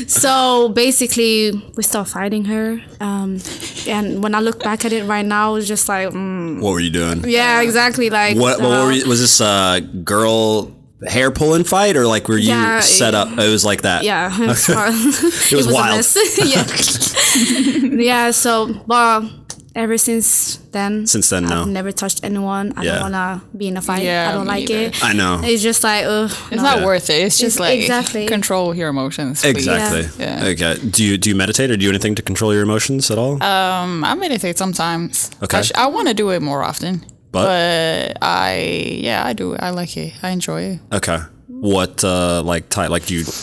So basically, we started fighting her. And when I look back at it right now, it's just like, What were you doing? yeah, exactly. Like, What were you, was this a girl hair pulling fight, or were you set up? It was like that. Yeah, it was hard. It was wild. A mess. Yeah. So, ever since then, no. I've never touched anyone. I don't wanna be in a fight. Yeah, I don't like neither. it. I know. It's just like, It's not worth it. It's just exactly. control your emotions. Please. Exactly. Yeah. Okay. Do you meditate or do anything to control your emotions at all? I meditate sometimes. Okay. I want to do it more often. But I do. I like it. I enjoy it. Okay. What do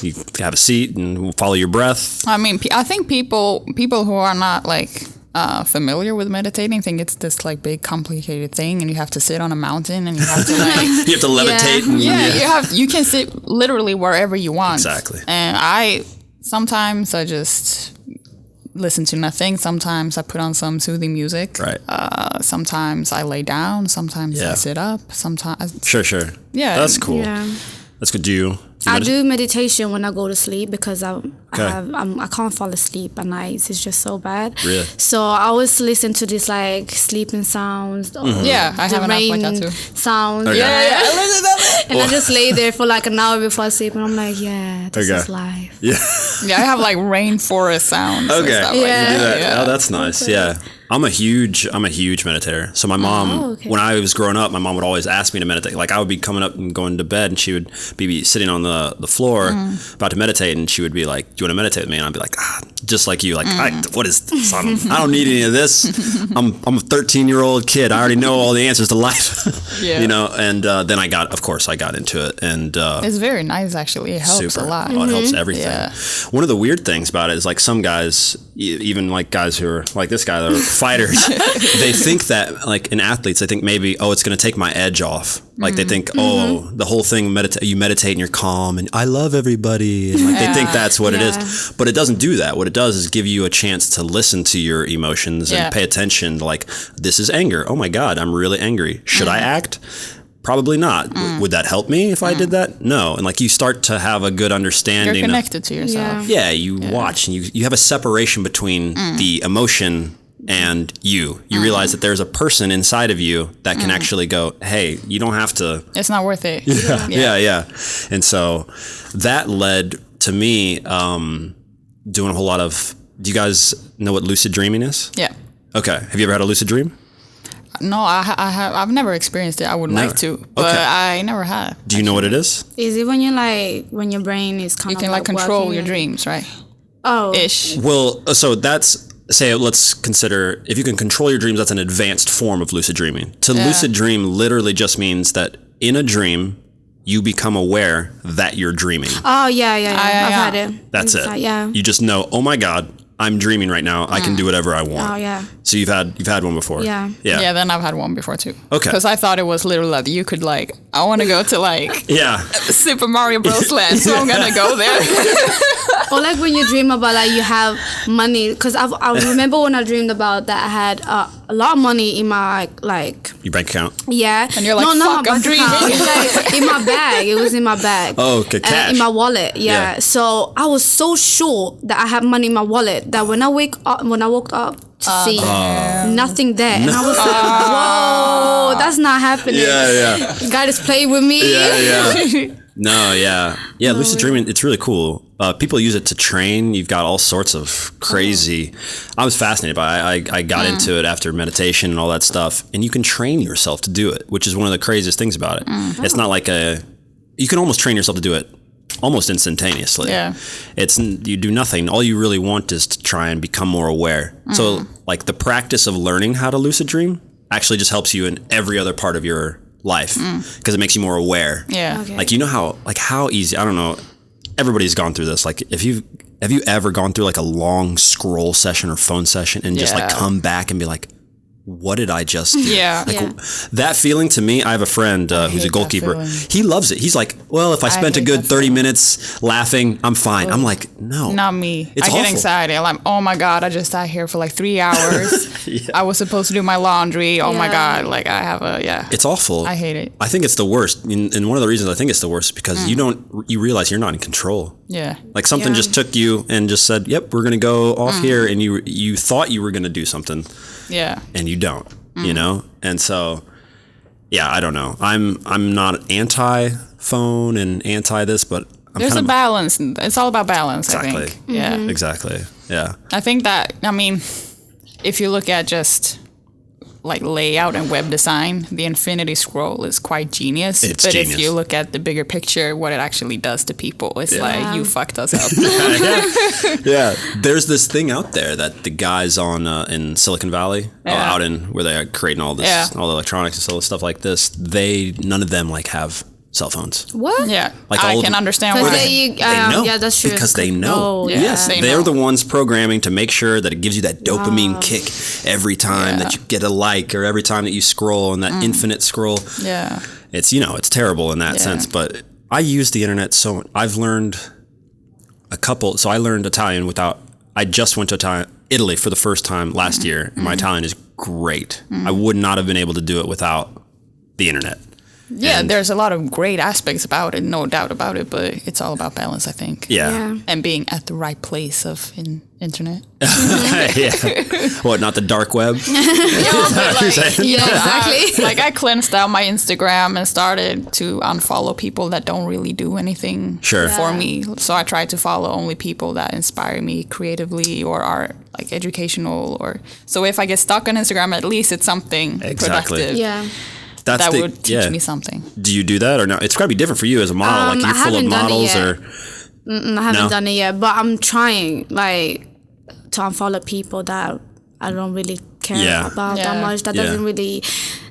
you have a seat and follow your breath? I mean, I think people who are not familiar with meditating think it's this big complicated thing, and you have to sit on a mountain and you have to you have to levitate. You can sit literally wherever you want. Exactly. And sometimes I just listen to nothing. Sometimes I put on some soothing music. Right. Sometimes I lay down. Sometimes I sit up. Sometimes. Sure. Yeah. That's cool. Yeah. That's good. Do you I do meditation when I go to sleep because I I can't fall asleep at night. It's just so bad. Really? So I always listen to this like sleeping sounds. Yeah, I have an app like that too. Sounds. Okay. Yeah, I listen to that. And I just lay there for like an hour before I sleep, and I'm like, yeah, this is life. Yeah. Yeah, I have like rainforest sounds. Okay. And stuff You like do that. that. Yeah. Oh, that's nice. Yeah. I'm a huge meditator. So my mom, when I was growing up, my mom would always ask me to meditate. Like I would be coming up and going to bed, and she would be sitting on the floor about to meditate, and she would be like, "Do you want to meditate with me?" And I'd be like, just like you, like, what is this? I don't need any of this. I'm a 13-year-old kid. I already know all the answers to life. Yeah. You know. And then I got into it, and it's very nice actually. It helps a lot. Oh, it helps everything. Yeah. One of the weird things about it is like some guys, even like guys who are like this guy, that are fighters, they think that like in athletes, they think maybe, it's going to take my edge off. Like they think, the whole thing, you meditate and you're calm and I love everybody. And like they think that's what it is, but it doesn't do that. What it does is give you a chance to listen to your emotions and pay attention to like, this is anger. Oh my God, I'm really angry. Should I act? Probably not. Would that help me if I did that? No. And like you start to have a good understanding. You're connected to yourself. Yeah, you watch and you have a separation between the emotion and you realize that there's a person inside of you that can actually go, hey, you don't have to. It's not worth it. Yeah. And so that led to me doing a whole lot of, do you guys know what lucid dreaming is? Yeah. Okay. Have you ever had a lucid dream? No, I've never experienced it. I would like to, but I never have. Do you know what it is? Is it when you like, when your brain is kind You of can like control working your dreams, right? Oh. Ish. Well, so let's consider, if you can control your dreams, that's an advanced form of lucid dreaming. To lucid dream literally just means that in a dream, you become aware that you're dreaming. Oh, yeah. I've had it. That's it. Yeah. You just know, oh my God, I'm dreaming right now. I can do whatever I want. Oh, yeah. So you've had one before. Yeah. Yeah, then I've had one before too. Okay. Because I thought it was literally like you could like, I want to go to like Super Mario Bros. Land, so I'm gonna go there. Or like when you dream about like you have money, because I remember when I dreamed about that I had a lot of money in my like your bank account. Yeah. And you're like, fuck, I'm dreaming. It's like in my bag. It was in my bag. Oh, okay, cash. In my wallet. Yeah. So I was so sure that I had money in my wallet that when I woke up to see nothing there, and I was like, whoa, that's not happening. Yeah. God is playing with me. Yeah. No, yeah. Lucid dreaming, it's really cool. People use it to train. You've got all sorts of crazy. I was fascinated by it. I got into it after meditation and all that stuff. And you can train yourself to do it, which is one of the craziest things about it. It's not like you can almost train yourself to do it almost instantaneously. Yeah. You do nothing. All you really want is to try and become more aware. So like the practice of learning how to lucid dream actually just helps you in every other part of your life because it makes you more aware. Yeah. Okay. Like, you know how easy, I don't know, everybody's gone through this. Like have you ever gone through like a long scroll session or phone session and just like come back and be like, what did I just do? Yeah. That feeling, to me, I have a friend who's a goalkeeper. He loves it. He's like, well, if I spent a good 30 minutes laughing, I'm fine. I'm like, no. Not me. It's I get awful. anxiety. I'm like, oh my God, I just sat here for like 3 hours. I was supposed to do my laundry. Oh my God. Like I have It's awful. I hate it. I think it's the worst. And one of the reasons I think it's the worst is because you realize you're not in control. Yeah. Like something just took you and just said, yep, we're going to go off here. And you thought you were going to do something. Yeah. And you don't, you know? And so, yeah, I don't know. I'm not anti-phone and anti this, but there's a balance. It's all about balance, exactly. I think. Yeah. Exactly. Yeah. I think that, I mean, if you look at just like layout and web design, the infinity scroll is quite genius. It's but genius. if you look at the bigger picture, what it actually does to people, it's like, you fucked us up. Yeah. There's this thing out there that the guys on in Silicon Valley, out in where they are creating all this, all the electronics and all the stuff like this, none of them like have cell phones. What? Yeah. Like I all can of- understand Because why. they know. Yeah, that's true. Because they know. Yeah, Yes, they they're know. the ones programming to make sure that it gives you that dopamine kick every time that you get a like or every time that you scroll and that infinite scroll. Yeah. It's, it's terrible in that sense. But I use the internet so I've learned so I learned Italian I just went to Italy for the first time last year. And my Italian is great. I would not have been able to do it without the internet. Yeah, And- there's a lot of great aspects about it, no doubt about it, but it's all about balance, I think. Yeah. And being at the right place of internet. Yeah. What, not the dark web? Exactly. Like I cleansed out my Instagram and started to unfollow people that don't really do anything Sure. for me. So I try to follow only people that inspire me creatively or are like educational or so if I get stuck on Instagram, at least it's something productive. Yeah. That's That would teach me something. Do you do that or no? It's got to be different for you as a model. Like you're I full of haven't done it models yet. or I haven't No? done it yet, but I'm trying like to unfollow people that I don't really care Yeah. about that Yeah. much. That Yeah. doesn't really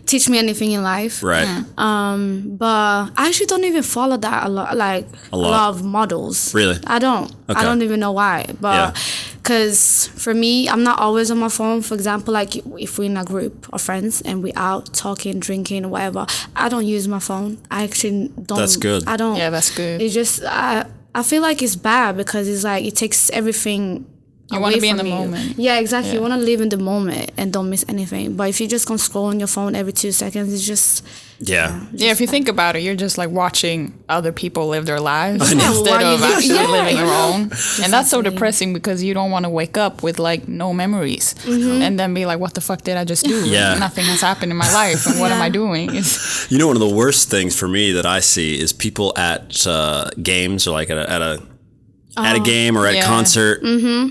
teach me anything in life. right. But I actually don't even follow that a lot. Like a lot. lot of models. Really? I don't. Okay. I don't even know why. But because for me, I'm not always on my phone. For example, like if we're in a group of friends and we're out talking, drinking, whatever, I don't use my phone. I actually don't. That's good. I don't. Yeah, that's good. It's just I feel like it's bad because it's like it takes everything. You want to away be in from the you. moment. Yeah, exactly. Yeah. You want to live in the moment and don't miss anything. But if you just gonna scroll on your phone every 2 seconds, it's just Yeah. Yeah, if you think about it, you're just like watching other people live their lives know. instead Why of you- actually Yeah. living your own. And that's so Exactly. depressing because you don't want to wake up with like no memories and then be like, what the fuck did I just do? Yeah. Nothing has happened in my life. And what am I doing? It's, You know, one of the worst things for me that I see is people at games or like at a game or at Yeah. concert,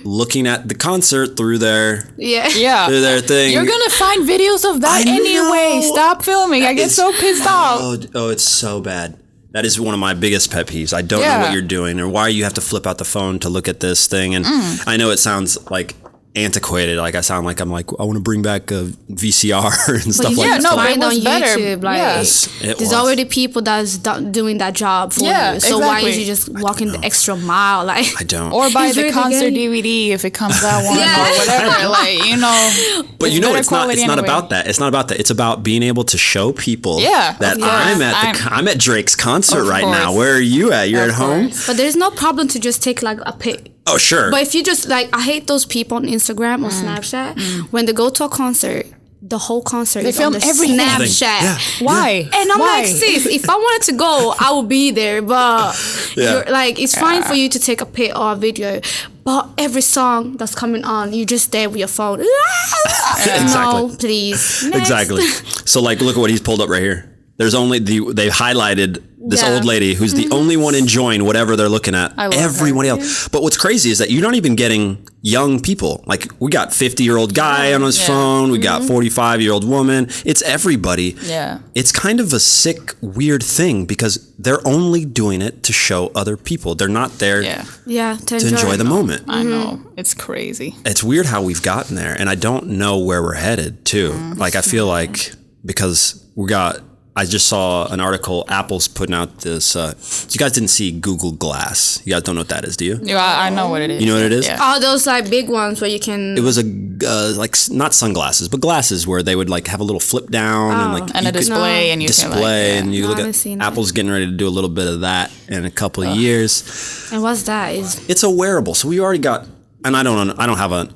looking at the concert through their yeah. their thing. You're going to find videos of that I anyway. know. Stop filming. I get so pissed off. Oh, it's so bad. That is one of my biggest pet peeves. I don't know what Yeah. you're doing or why you have to flip out the phone to look at this thing. And I know it sounds like antiquated. Like I sound like I want to bring back a VCR and stuff like yeah, that. no, but it find on was better. YouTube, like Yeah. It there's was. already people that's doing that job for Yeah, you. So why exactly. is you just walking the extra mile? Like I don't. Or buy It's the really concert good. DVD if it comes out one Yeah. or whatever. Like, you know. But you know, better it's not. quality It's not anyway. about that. It's not about that. It's about being able to show people Yeah, that of course. I'm at Drake's concert Of right now. course. Where are you at? You're Of at home. course. but there's no problem to just take like a pic. Oh sure. But if you just like, I hate those people on Instagram or Snapchat when they go to a concert. The whole concert They is film on the everything. Snapchat. Yeah. Why? And I'm Why? like, sis, if I wanted to go, I would be there. But you're like, it's fine for you to take a pic or a video. But every song that's coming on, you just there with your phone. Exactly. No, please. Next. Exactly. So like, look at what he's pulled up right here. There's only they highlighted this Yeah. old lady who's the only one enjoying whatever they're looking at. I love Everybody else. But what's crazy is that you're not even getting young people. Like we got 50-year-old guy on his Yeah. phone. We got 45-year-old woman. It's everybody. Yeah. It's kind of a sick, weird thing because they're only doing it to show other people. They're not there Yeah. Yeah, to enjoy the moment. I know. It's crazy. It's weird how we've gotten there, and I don't know where we're headed too. Like I feel like because I just saw an article. Apple's putting out this. You guys didn't see Google Glass. You guys don't know what that is, do you? Yeah, I know what it is. You know what it is? Yeah. All those like big ones where you can. It was a like not sunglasses, but glasses where they would like have a little flip down and like And you a could display, and you can display, like, and you No, look I at haven't seen it. Apple's getting ready to do a little bit of that in a couple of years. And what's that? Is It's a wearable, so we already got. And I don't have a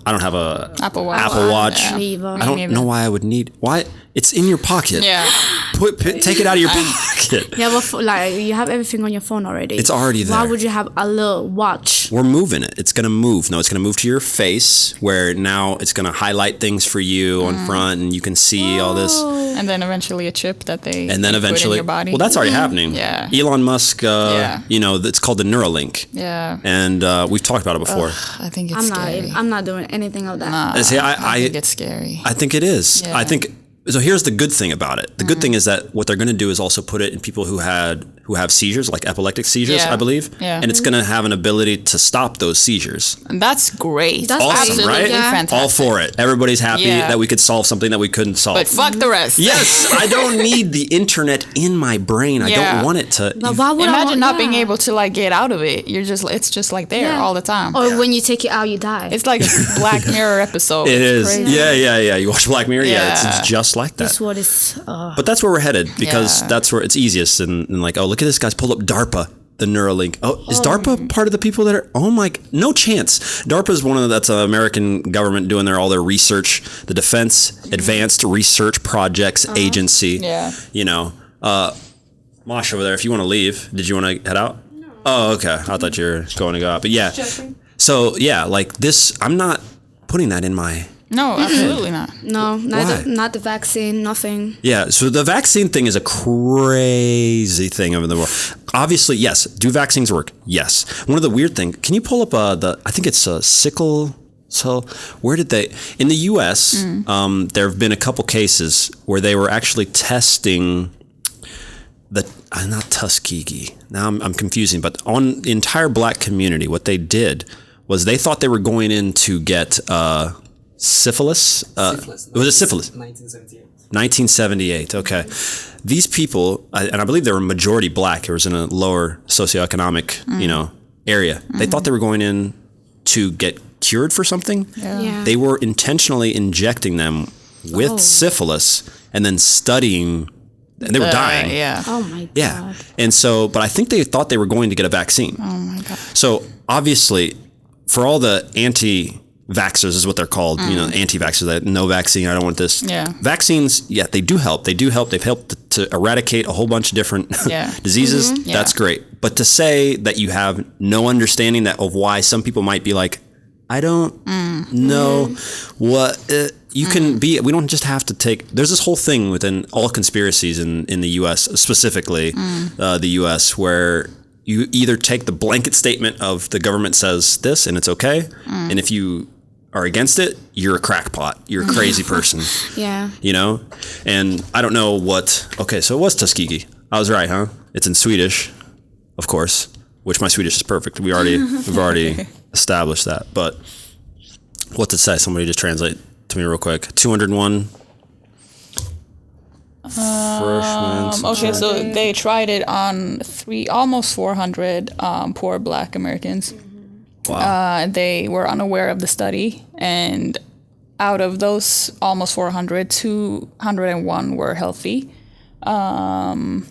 Apple Watch. Apple Watch. Yeah. Neither. I don't know why I would need. Why? It's in your pocket. Yeah. Take it out of your pocket. yeah, but like you have everything on your phone already. It's already Why there. would you have a little watch? We're moving it. It's going to move. No, it's going to move to your face where now it's going to highlight things for you on front and you can see all this. And then eventually a chip that they And then put in eventually, your body. well, that's already happening. Yeah. Elon Musk, Yeah. you know, it's called the Neuralink. Yeah. And we've talked about it before. I think it's scary. I'm not doing anything of that. See, I think it's scary. I think it is. Yeah. I think so. Here's the good thing about it. The good thing is that what they're going to do is also put it in people who have seizures, like epileptic seizures, Yeah. I believe. Yeah. And it's going to have an ability to stop those seizures. And that's great. That's Awesome, absolutely right? fantastic. All for it. Everybody's happy Yeah. that we could solve something that we couldn't solve. But fuck the rest. Yes, I don't need the internet in my brain. I Yeah. don't want it to. But why would I Imagine want not that? being able to like get out of it. It's just like there Yeah. all the time. Or when you take it out, you die. It's like a Black Mirror episode. It It's is. crazy. Yeah. You watch Black Mirror? Yeah, Yeah. it's just like that. That's what it's. But that's where we're headed because Yeah. that's where it's easiest. And like, oh, look at this guy's pulled up DARPA, the Neuralink. Oh, is DARPA part of the people that are? Oh my, no chance. DARPA is that's an American government doing all their research, the Defense Advanced Research Projects Agency. Yeah. You know, Mosh over there, if you want to leave, did you want to head out? No. Oh, okay. I thought you were going to go out. But yeah. So, yeah, like this, I'm not putting that in my... No, absolutely not. No, not the vaccine, nothing. Yeah, so the vaccine thing is a crazy thing over the world. Obviously, yes. Do vaccines work? Yes. One of the weird things, can you pull up I think it's a sickle cell? Where did they, in the US, there have been a couple cases where they were actually testing not Tuskegee. Now I'm confusing, but on the entire black community, what they did was they thought they were going in to get syphilis. Syphilis. Was it syphilis? 1978. 1978. Okay. These people, and I believe they were majority black. It was in a lower socioeconomic, area. They thought they were going in to get cured for something. Yeah. They were intentionally injecting them with syphilis and then studying. And they were dying. Yeah. Oh my God. Yeah. And so, but I think they thought they were going to get a vaccine. Oh my God. So obviously, for all the anti-vaxxers is what they're called, anti-vaxxers, that no vaccine, I don't want this. Yeah. Vaccines, yeah, they do help. They do help. They've helped to eradicate a whole bunch of different diseases. Mm-hmm. That's great. But to say that you have no understanding of why some people might be like, I don't know what you can be. We don't just have to take. There's this whole thing within all conspiracies in the U.S., specifically the U.S., where you either take the blanket statement of the government says this and it's okay, and if you are against it, you're a crackpot. You're a crazy person. Yeah. And I don't know what. Okay, so it was Tuskegee. I was right, huh? It's in Swedish, of course. Which my Swedish is perfect. We've already established that. But what's it say? Somebody just translate to me real quick. 201 freshmen. Okay, so they tried it on almost 400 poor black Americans. Wow. They were unaware of the study, and out of those almost 400, 201 were healthy. And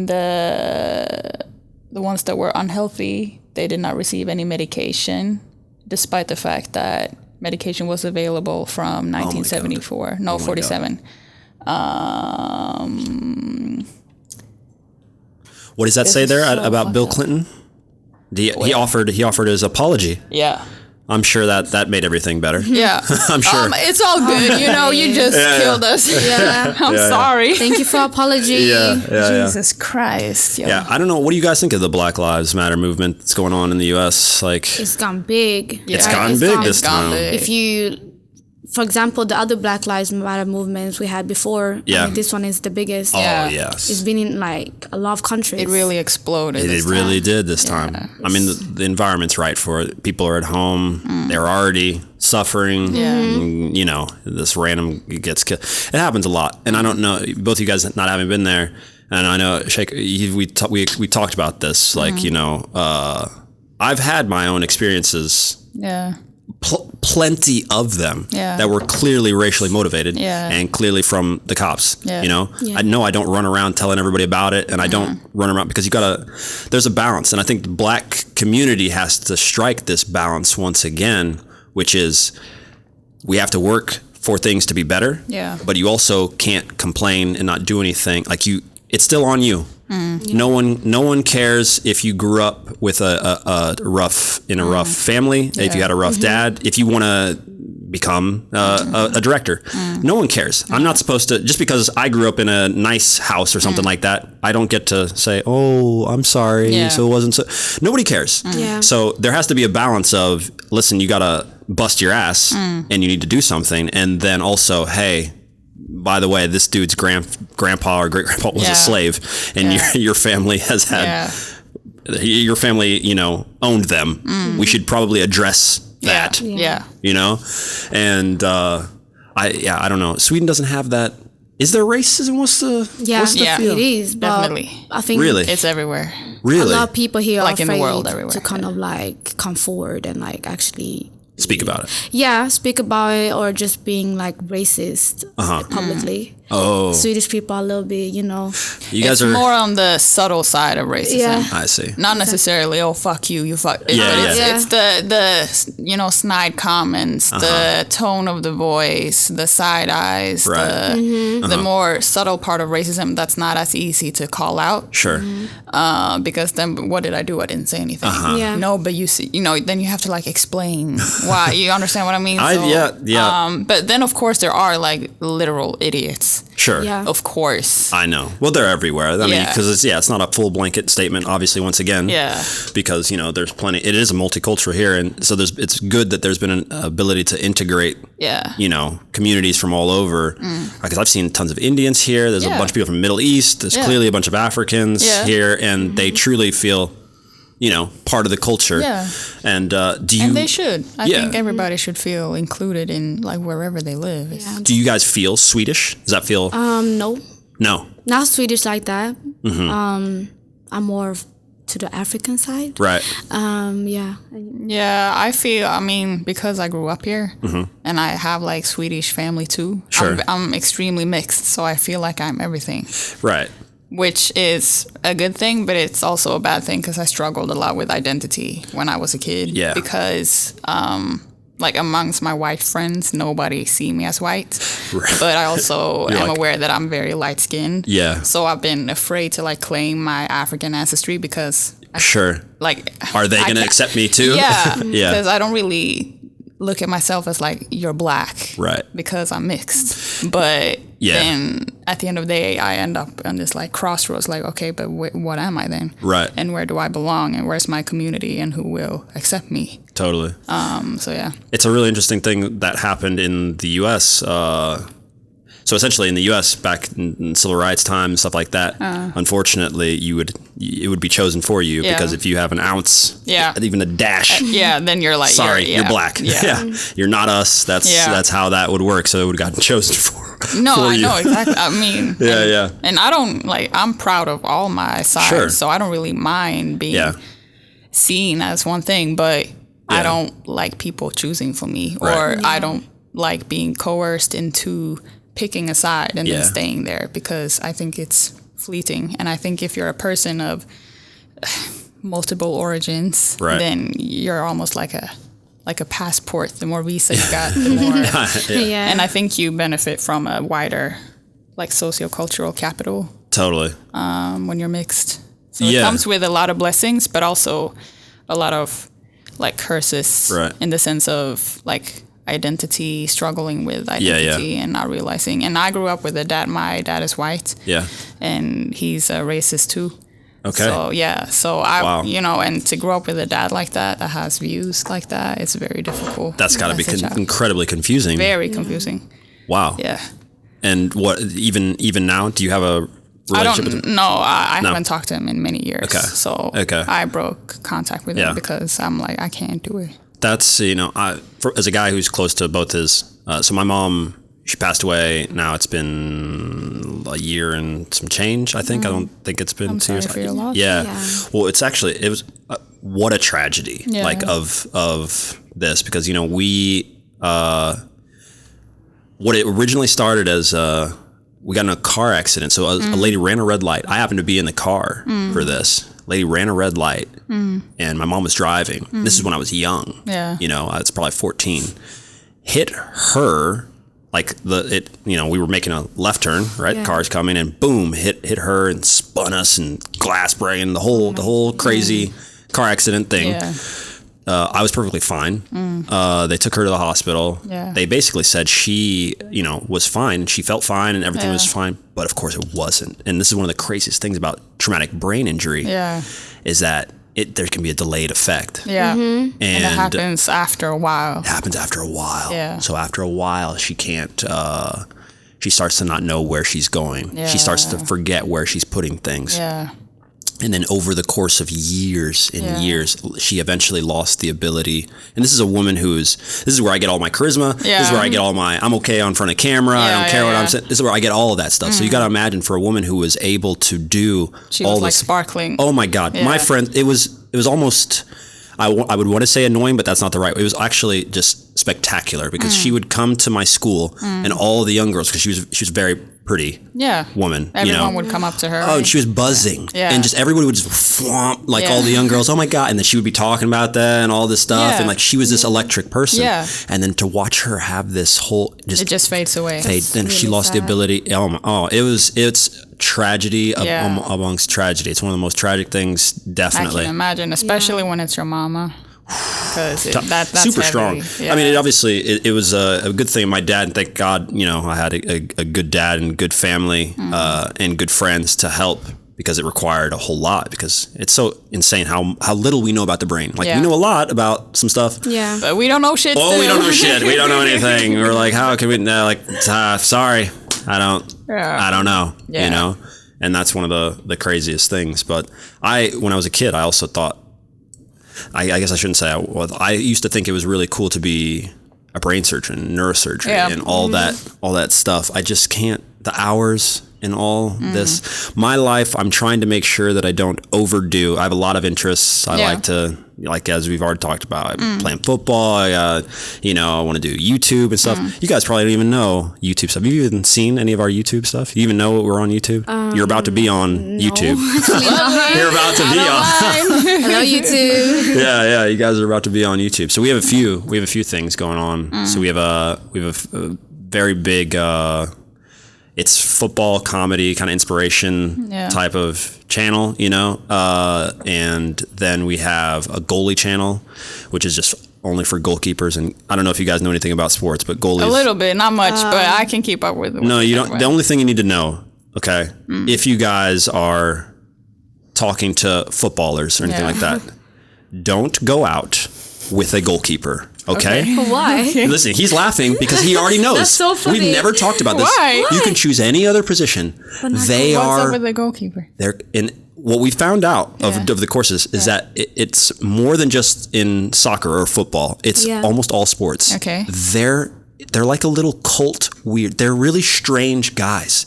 the ones that were unhealthy, they did not receive any medication, despite the fact that medication was available from 1974. No, 47. What does that say there about Bill Clinton? He offered his apology. Yeah. I'm sure that made everything better. Yeah. I'm sure. It's all good. You just killed us. Yeah. I'm sorry. Thank you for apology. Yeah. Jesus Christ. Yo. Yeah, I don't know. What do you guys think of the Black Lives Matter movement that's going on in the U.S.? Like, It's gone big. It's gone big this time. If you, for example, the other Black Lives Matter movements we had before, this one is the biggest. Oh, Yeah. yes. It's been in like a lot of countries. It really exploded. It really did this time. I mean, the environment's right for it. People are at home. They're already suffering. Yeah. And, this random gets killed. It happens a lot. And I don't know, both of you guys not having been there, and I know, Sheikh, we talked about this. Like, I've had my own experiences. Yeah. Plenty of them that were clearly racially motivated and clearly from the cops. I know I don't run around telling everybody about it, and I don't run around because there's a balance, and I think the black community has to strike this balance once again, which is we have to work for things to be better, but you also can't complain and not do anything. Like it's still on you. No one cares if you grew up with a rough family, if you had a rough dad, if you want to become a director. No one cares. I'm not supposed to, just because I grew up in a nice house or something like that, I don't get to say, oh, I'm sorry, so it wasn't so. Nobody cares. So there has to be a balance of, listen, you got to bust your ass and you need to do something. And then also, hey, by the way, this dude's grandpa or great grandpa was a slave, and your family has had your family, owned them. We should probably address that. And I don't know. Sweden doesn't have that. Is there racism? What's the feel? It is, but definitely. I think really it's everywhere. Really, a lot of people here Like are in the afraid world everywhere. to kind of like come forward and like actually speak about it. Yeah, speak about it or just being like racist publicly. Oh, Swedish people are a little bit, you know. You guys it's are more on the subtle side of racism. Yeah. I see. Not necessarily, oh, fuck you, you fuck. Yeah, It's the you know, snide comments, the tone of the voice, the side eyes, Right. the more subtle part of racism that's not as easy to call out. Sure. Because then what did I do? I didn't say anything. Yeah. No, but you see, you know, then you have to like explain why. You understand what I mean? But then of course there are like literal idiots. Sure. Yeah. Of course. I know. Well, they're everywhere. I mean, Yeah. because it's not a full blanket statement, obviously, once again. Yeah. Because, you know, there's plenty, it is a multicultural here. And so it's good that there's been an ability to integrate, you know, communities from all over. Because I've seen tons of Indians here. There's a bunch of people from the Middle East. There's clearly a bunch of Africans here. And they truly feel, you know, part of the culture. Yeah. And do you... And they should. I think everybody should feel included in like wherever they live. Yeah. Do you guys feel Swedish? Does that feel... No. No. Not Swedish like that. I'm more to the African side. Right. Yeah. Yeah, I feel, I mean, because I grew up here and I have like Swedish family too. Sure. I'm extremely mixed, so I feel like I'm everything. Right. Which is a good thing, but it's also a bad thing because I struggled a lot with identity when I was a kid. Yeah. Because, like, amongst my white friends, nobody see me as white. Right. But I also am like, aware that I'm very light-skinned. Yeah. So I've been afraid to, like, claim my African ancestry because... Sure. Like... Are they going to accept me too? Yeah. Yeah. Because I don't really look at myself as, like, you're black. Right. Because I'm mixed. But... Yeah. Then at the end of the day, I end up on this like crossroads, like, okay, but what am I then? Right. And where do I belong? And where's my community? And who will accept me? Totally. So yeah. It's a really interesting thing that happened in the U.S. So essentially, in the U.S. back in civil rights time and stuff like that, unfortunately, it would be chosen for you because if you have an ounce, even a dash, then you're like, you're black. Yeah. You're not us. That's how that would work. So it would have gotten chosen for. No, for I you. know exactly. I mean, yeah. And I don't like. I'm proud of all my sides, Sure. so I don't really mind being seen as one thing. But I don't like people choosing for me, or I don't like being coerced into picking a side and then staying there because I think it's fleeting. And I think if you're a person of multiple origins, then you're almost like a passport. The more visa you got, the more. And I think you benefit from a wider, like, sociocultural capital. Totally. When you're mixed, so it comes with a lot of blessings, but also a lot of like curses. In the sense of like identity, struggling with identity, and not realizing. And I grew up with a dad. My dad is white. And he's a racist too. Okay. So so I, you know, and to grow up with a dad like that has views like that, it's very difficult. That's got to be incredibly confusing. Very confusing. Wow. Yeah. And what even now, do you have a relationship with him? No, I haven't talked to him in many years. Okay. So I broke contact with him because I'm like, I can't do it. That's, you know, as a guy who's close to both his, so my mom, she passed away. Now it's been a year and some change, I think. I don't think it's been 2 years. For your loss. Yeah. Well, it was, what a tragedy, like of this, because, you know, what it originally started as, we got in a car accident. So a lady ran a red light. I happened to be in the car for this. Lady ran a red light, and my mom was driving. This is when I was young. You know, I was probably 14. Hit her, like you know, we were making a left turn, right? Cars coming, and boom, hit her and spun us and glass brain, the whole crazy car accident thing. I was perfectly fine. They took her to the hospital. They basically said she, you know, was fine. She felt fine and everything was fine. But of course it wasn't. And this is one of the craziest things about traumatic brain injury is that there can be a delayed effect. And it happens after a while. It happens after a while. So after a while, she can't, she starts to not know where she's going. She starts to forget where she's putting things. And then over the course of years and years, she eventually lost the ability. And this is a woman this is where I get all my charisma. This is where I get all I'm okay on front of camera. I don't care what I'm saying. This is where I get all of that stuff. So you got to imagine, for a woman who was able to do she all was this. Like sparkling. Oh my God. My friend, it was almost, I would want to say annoying, but that's not the right way. It was actually just spectacular because she would come to my school and all the young girls, because she was very pretty woman. Everyone would come up to her. Oh, and she was buzzing. Yeah. And just everybody would just swamp, like all the young girls, oh my God. And then she would be talking about that and all this stuff. Yeah. And like she was this electric person. Yeah. And then to watch her have this whole... it just fades away. Then she lost the ability. It's tragedy amongst tragedy. It's one of the most tragic things, definitely. I can imagine, especially when it's your mama. Because that's super heavy. Strong. Yeah. I mean, it was a good thing. My dad, thank God, I had a good dad and good family and good friends to help, because it required a whole lot, because it's so insane how little we know about the brain. Like we know a lot about some stuff. Yeah. But we don't know shit. Oh, we don't know shit. We don't know anything. We're like, how can we sorry. I don't know, and that's one of the craziest things. But when I was a kid, I also thought, I guess I shouldn't say I used to think it was really cool to be a brain surgeon, neurosurgery, and all that stuff. I just can't, the hours and all this. My life, I'm trying to make sure that I don't overdo. I have a lot of interests. I like to, as we've already talked about, I'm playing football. I want to do YouTube and stuff. You guys probably don't even know YouTube stuff. Have you even seen any of our YouTube stuff? You even know we're on YouTube? You're about to be on YouTube. You're about to be on. Hello, YouTube. Yeah. You guys are about to be on YouTube. So we have a few things going on. So we have a very big. It's football comedy kind of inspiration type of channel, and then we have a goalie channel, which is just only for goalkeepers. And I don't know if you guys know anything about sports, but goalies, a little bit, not much, but I can keep up with it. No, you don't. The only thing you need to know, okay, if you guys are talking to footballers or anything like that, don't go out with a goalkeeper. Okay. Why? Listen, he's laughing because he already knows. That's so funny. We've never talked about this. Why? You can choose any other position. What's up with the goalkeeper? They're in what we found out of the courses is that it's more than just in soccer or football. It's almost all sports. Okay. They're like a little cult weird. They're really strange guys.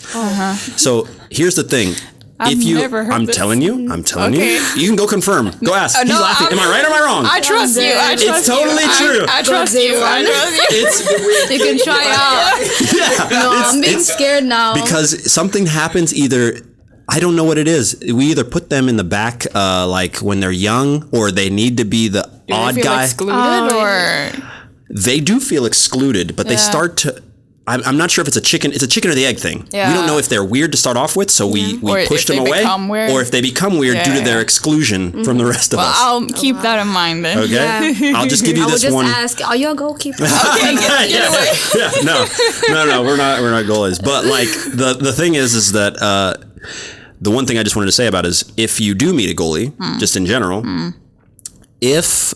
So here's the thing. I'm telling you. You can go confirm. Go ask. He's laughing. Am I right or am I wrong? I trust you. It's totally true. I trust you. You can try out. No, I'm being scared now. Because something happens either. I don't know what it is. We either put them in the back, like when they're young, or they need to be the odd guy. Excluded, or they do feel excluded, but they start to. I'm not sure if it's a chicken or the egg thing. Yeah. We don't know if they're weird to start off with, so we push them away, or if they become weird due to their exclusion from the rest of us. I'll keep that in mind then. Okay, I'll just give you this one. I will just ask, are you a goalkeeper? Okay, get away. No, we're not goalies. But like the thing is that the one thing I just wanted to say about is if you do meet a goalie, just in general. If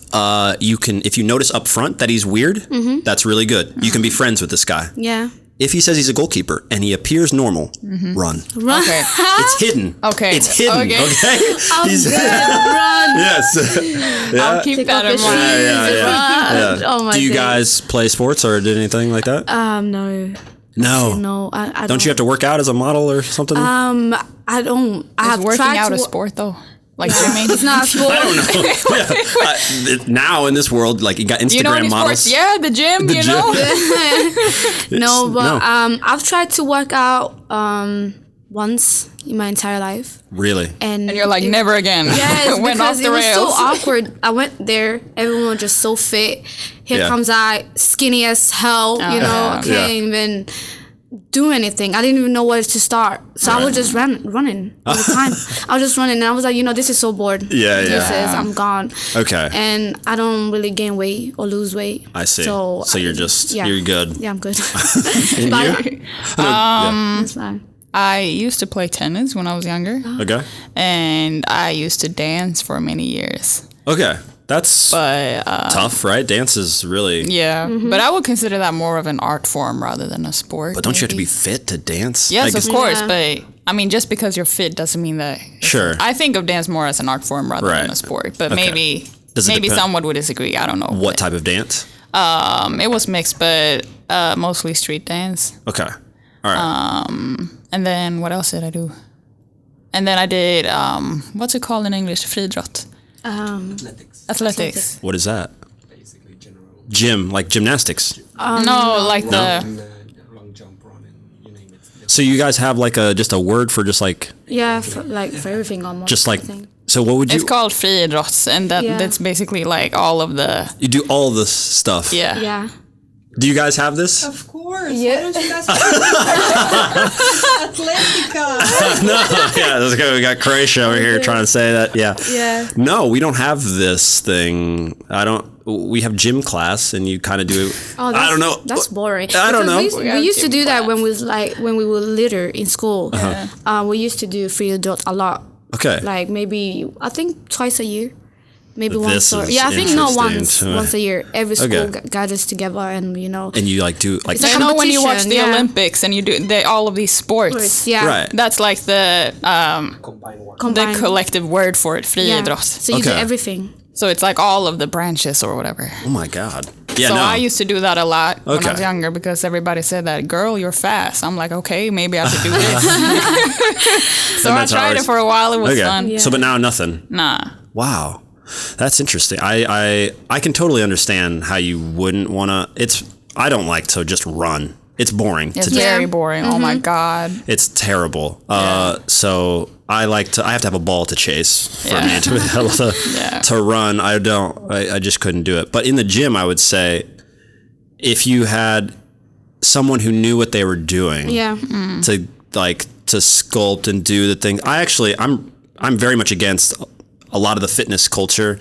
you notice up front that he's weird, that's really good. You can be friends with this guy. Yeah. If he says he's a goalkeeper and he appears normal, run. Okay. It's hidden. Okay. It's hidden. Okay. Run. Yes. I'll keep that in mind. Yeah. Oh my. Do you guys play sports or did anything like that? No. No. I don't. You have to work out as a model or something? I don't. I have working tried out to a sport though. Like gymming? It's not a sport. I don't know. Now in this world, like you got Instagram models. Sports? Yeah, the gym. I've tried to work out once in my entire life. Really? And you're like, never again. Yes, went because off the it was rails. so awkward. I went there, everyone was just so fit. Here comes I, skinny as hell. I can't even do anything. I didn't even know where to start. So I was just running all the time. I was just running and I was like, this is so bored. I'm gone. Okay. And I don't really gain weight or lose weight. I see. So you're just, you're good. Yeah, I'm good. That's fine. I used to play tennis when I was younger. Okay. And I used to dance for many years. Okay. That's tough, right? Dance is really... Yeah, but I would consider that more of an art form rather than a sport. But don't you have to be fit to dance? Yes, of course, but I mean, just because you're fit doesn't mean that... Sure. I think of dance more as an art form rather than a sport, but maybe someone would disagree, I don't know. What type of dance? It was mixed, but mostly street dance. Okay, all right. And then what else did I do? And then I did, what's it called in English? Friidrott. Athletics. What is that? Basically general. Gym, like gymnastics. No, like the And, long jump, running, you name it. So you guys have like just a word for just like Yeah, for everything almost. just like. I think. So what would you? it's called friidrott, and Yeah. that's basically like all of the You do all this stuff. Yeah. Do you guys have this? Of course. Yeah. Why don't you guys Atletica? No, yeah, that's good. We got Croatia over here trying to say that. Yeah. Yeah. No, we don't have this thing. I don't. We have gym class, and you kind of do. Oh, I don't know. That's boring. I don't know. We used to do that when we were little in school. We used to do friidrott a lot. Okay. Like maybe I think twice a year. Maybe This once or is I think not interesting. once a year. Every school Okay. gathers together and And you like do like. It's like you know when you watch the competition, yeah. Olympics and you do all of these sports. Yeah. Right. That's like the Combine work. the Combined. collective word for it, Yeah. friidrott. So you do Okay. everything. So it's like all of the branches or whatever. Oh my god. Yeah. So no. I used to do that a lot when I was Okay. younger because everybody said that, girl, you're fast. I'm like, okay, maybe I should do this. So I mental tried it hours. for a while. It was Okay. fun. Yeah. So, but now nothing. Nah. Wow. That's interesting. I can totally understand how you wouldn't want to. I don't like to just run. It's boring. It's to very Yeah. boring. Oh my God. It's terrible. So I have to have a ball to chase for Yeah. me to be able to, Yeah. to run. I just couldn't do it. But in the gym, I would say if you had someone who knew what they were doing Yeah. to sculpt and do the thing. I'm very much against a lot of the fitness culture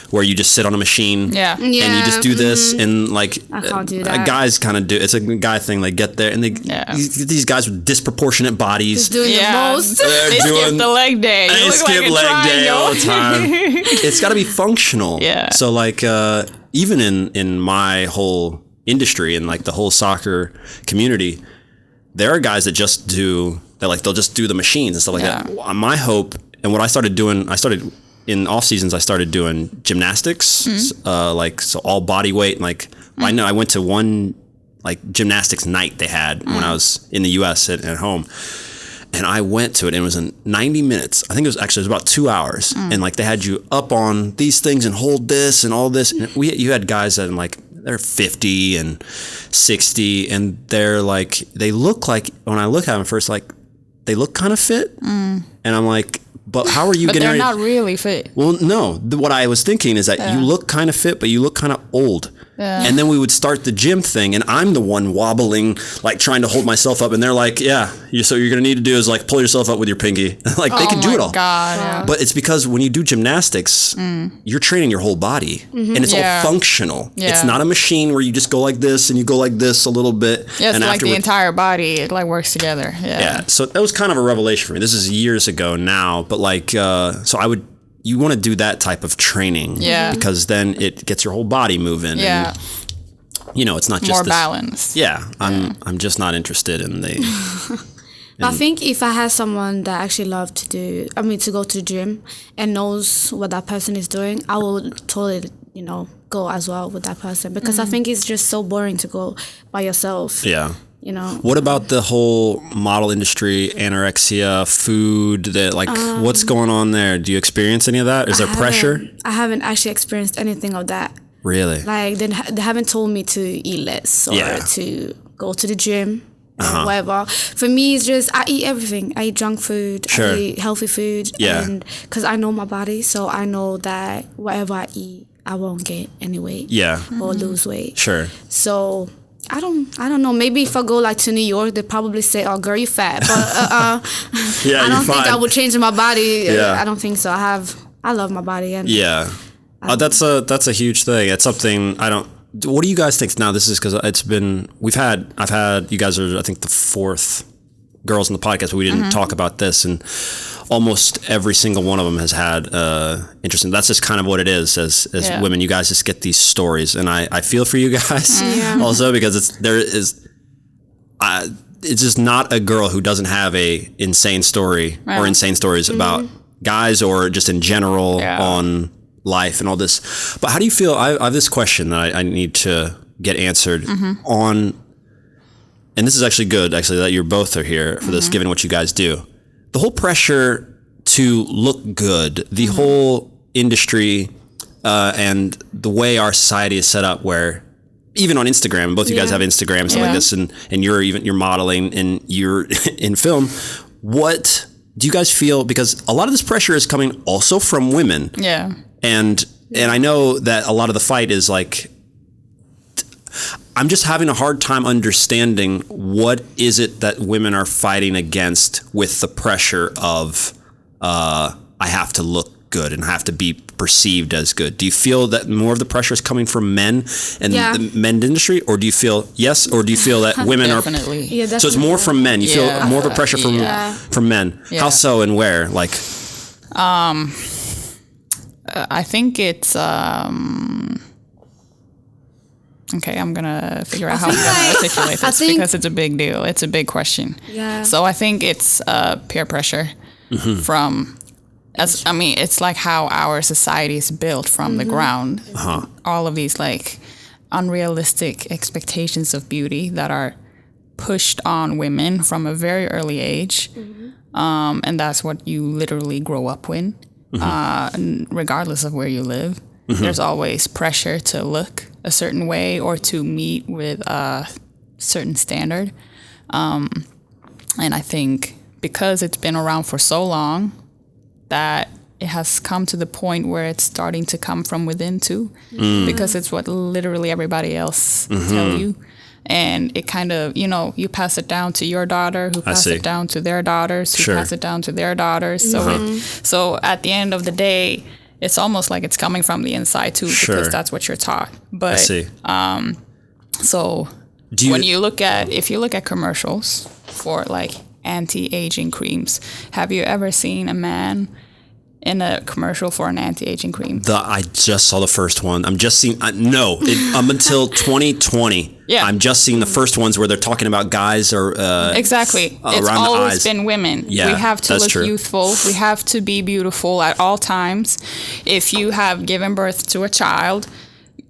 where you just sit on a machine. Yeah. And you just do this and like I can't do that. guys kind of do it's a guy thing. They get there and these guys with disproportionate bodies. Just doing the most. They skip the leg day. You They look skip like a leg day triangle. all the time. It's got to be functional. Yeah. So like even in my whole industry and like the whole soccer community, there are guys that just do they'll just do the machines and stuff like Yeah. that. My hope and what I started doing, in off seasons I started doing gymnastics, so all body weight and like I know I went to one like gymnastics night they had when I was in the US at home. And I went to it, and it was in 90 minutes. I think it was about 2 hours. And like they had you up on these things and hold this and all this. And you had guys that they're 50 and 60, and they're like, they look like, when I look at them first, like they look kind of fit. And I'm like, but how are you But getting they're ready? not really fit. Well, no. What I was thinking is that you look kind of fit, but you look kind of old. Yeah. And then we would start the gym thing, and I'm the one wobbling, like trying to hold myself up. And they're like, "Yeah, so you're gonna need to do is like pull yourself up with your pinky." Like they can do it all. God, yeah. But it's because when you do gymnastics, you're training your whole body, and it's Yeah. all functional. Yeah. It's not a machine where you just go like this and you go like this a little bit. Yeah, it's and like the afterward- entire body. It like works together. Yeah. yeah, so that was kind of a revelation for me. This is years ago now, but like, so you want to do that type of training, Yeah. because then it gets your whole body moving. Yeah. And, it's not just More this, balance. Yeah, I'm just not interested in the. But I think if I had someone that actually loved to go to the gym and knows what that person is doing, I would totally, go as well with that person, because I think it's just so boring to go by yourself. Yeah. What What about the whole model industry, anorexia, food? What's going on there? Do you experience any of that? Is there pressure? I haven't actually experienced anything of that. Really? Like they haven't told me to eat less or Yeah. to go to the gym or whatever. For me, it's just I eat everything. I eat junk food. Sure. I eat healthy food. Yeah. And because I know my body, so I know that whatever I eat, I won't get any weight. Yeah. Or lose weight. Sure. So I don't know. Maybe if I go like to New York, they probably say, "Oh, girl, you fat." But Yeah, I don't think I would change my body. Yeah. I don't think so. I love my body, and Yeah. That's a huge thing. It's something I don't. What do you guys think now? This is because I've had you guys are I think the fourth girls in the podcast, but we didn't talk about this, and almost every single one of them has had interesting. That's just kind of what it is as women. You guys just get these stories, and I feel for you guys also, because it's just not a girl who doesn't have a insane story or insane stories about guys or just in general on life and all this. But how do you feel? I have this question that I need to get answered on, and this is actually good, that you're both are here for this, given what you guys do. The whole pressure to look good, the whole industry and the way our society is set up, where even on Instagram, both of you guys have Instagram, stuff like this, and you're modeling and you're in film. What do you guys feel? Because a lot of this pressure is coming also from women. Yeah. And I know that a lot of the fight is like, I'm just having a hard time understanding what is it that women are fighting against with the pressure of I have to look good and have to be perceived as good. Do you feel that more of the pressure is coming from men and the men's industry, or do you feel or do you feel that women Definitely. are? Yeah, so it's more from men. You feel more of a pressure from men. Yeah. How so and where? Like, I think it's okay, I'm gonna figure out how I'm gonna articulate this because it's a big deal. It's a big question. Yeah. So I think it's peer pressure from, it's like how our society is built from the ground. All of these like unrealistic expectations of beauty that are pushed on women from a very early age. And that's what you literally grow up with, regardless of where you live. There's always pressure to look a certain way or to meet with a certain standard. And I think because it's been around for so long that it has come to the point where it's starting to come from within too, because it's what literally everybody else tell you. And it kind of, you pass it down to your daughter, who pass it down to their daughters, who pass it down to their daughters. So at the end of the day, it's almost like it's coming from the inside too, because that's what you're taught. But so if you look at commercials for like anti-aging creams, have you ever seen a man in a commercial for an anti-aging cream? I just saw the first one. I'm just seeing up until 2020. Yeah, I'm just seeing the first ones where they're talking about guys or exactly. It's always been women. Yeah, we have to look youthful. We have to be beautiful at all times. If you have given birth to a child,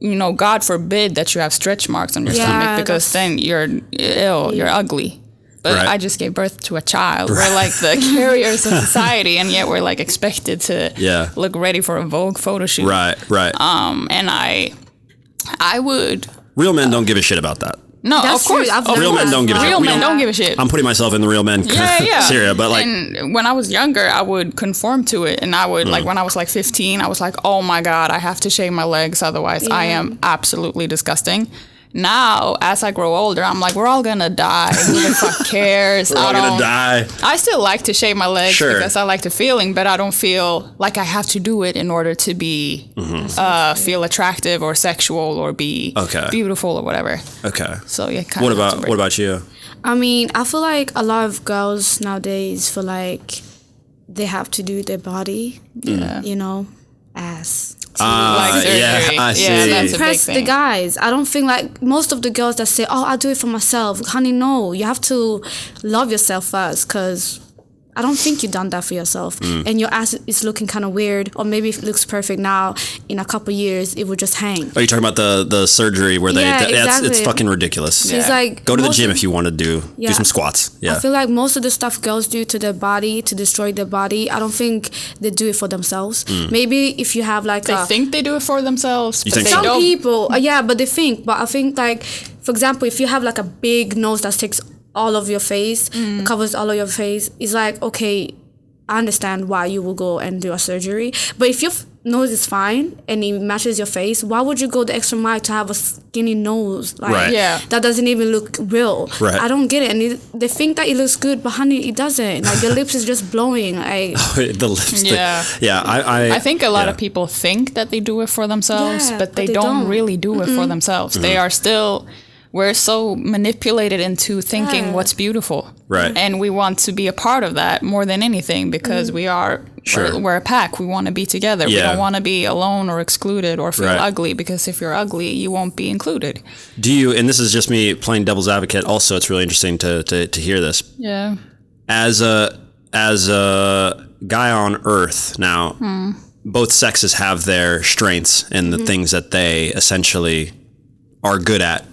God forbid that you have stretch marks on your stomach, because then you're ill. You're ugly. But I just gave birth to a child. We're like the carriers of society, and yet we're like expected to look ready for a Vogue photo shoot. Right. And I would. Real men don't give a shit about that. No, of course. Real men don't give a shit. Real men don't give a shit. I'm putting myself in the real men area, but like. And when I was younger, I would conform to it, and I would like when I was like 15, I was like, oh my God, I have to shave my legs, otherwise I am absolutely disgusting. Now, as I grow older, I'm like, we're all gonna die. Who the fuck cares? We're all gonna die. I still like to shave my legs because I like the feeling, but I don't feel like I have to do it in order to be feel attractive or sexual or be beautiful or whatever. Okay. So yeah. What about you? I mean, I feel like a lot of girls nowadays feel like they have to do their body. Ass. Like surgery. I see. To impress the guys. I don't think like most of the girls that say, oh, I'll do it for myself. Honey, no. You have to love yourself first, because I don't think you've done that for yourself. And your ass is looking kind of weird, or maybe it looks perfect now. In a couple of years, it will just hang. Are you talking about the surgery where exactly. It's fucking ridiculous. It's like go to the gym if you want to do some squats. Yeah. I feel like most of the stuff girls do to their body, to destroy their body, I don't think they do it for themselves. Maybe if you have like they think they do it for themselves. You think some people, but they think. But I think like, for example, if you have like a big nose that takes all of your face, covers all of your face, it's like, okay, I understand why you will go and do a surgery. But if your nose is fine and it matches your face, why would you go the extra mile to have a skinny nose? Like, that doesn't even look real. Right. I don't get it. And they think that it looks good, but honey, it doesn't. Like, your lips is just blowing. The lips. I think a lot of people think that they do it for themselves, but they don't really do it for themselves. They are still... We're so manipulated into thinking what's beautiful. Right. And we want to be a part of that more than anything, because we're a pack. We want to be together. We don't want to be alone or excluded or feel ugly, because if you're ugly, you won't be included. Do you, and this is just me playing devil's advocate, also it's really interesting to hear this. Yeah. As a guy on Earth now, both sexes have their strengths and the things that they essentially are good at.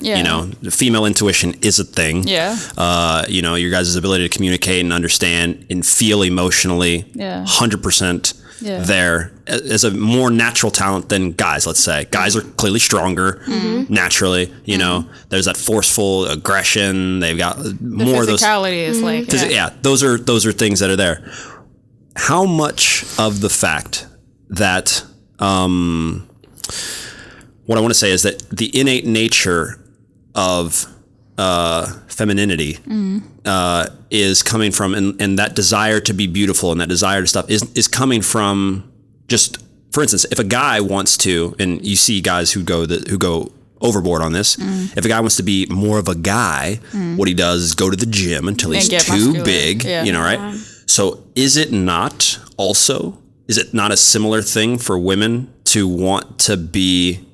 Female intuition is a thing. Your guys' ability to communicate and understand and feel emotionally 100% there. as a more natural talent than guys. Let's say guys are clearly stronger naturally. You know, there's that forceful aggression. They've got more of those. Physicality is like Those are things that are there. How much of the fact that what I want to say is that the innate nature of femininity is coming from, and that desire to be beautiful and that desire to stuff is coming from just, for instance, if a guy wants to, and you see guys who go overboard on this. If a guy wants to be more of a guy, what he does is go to the gym until he's too big, you know, right? So is it not a similar thing for women to want to be,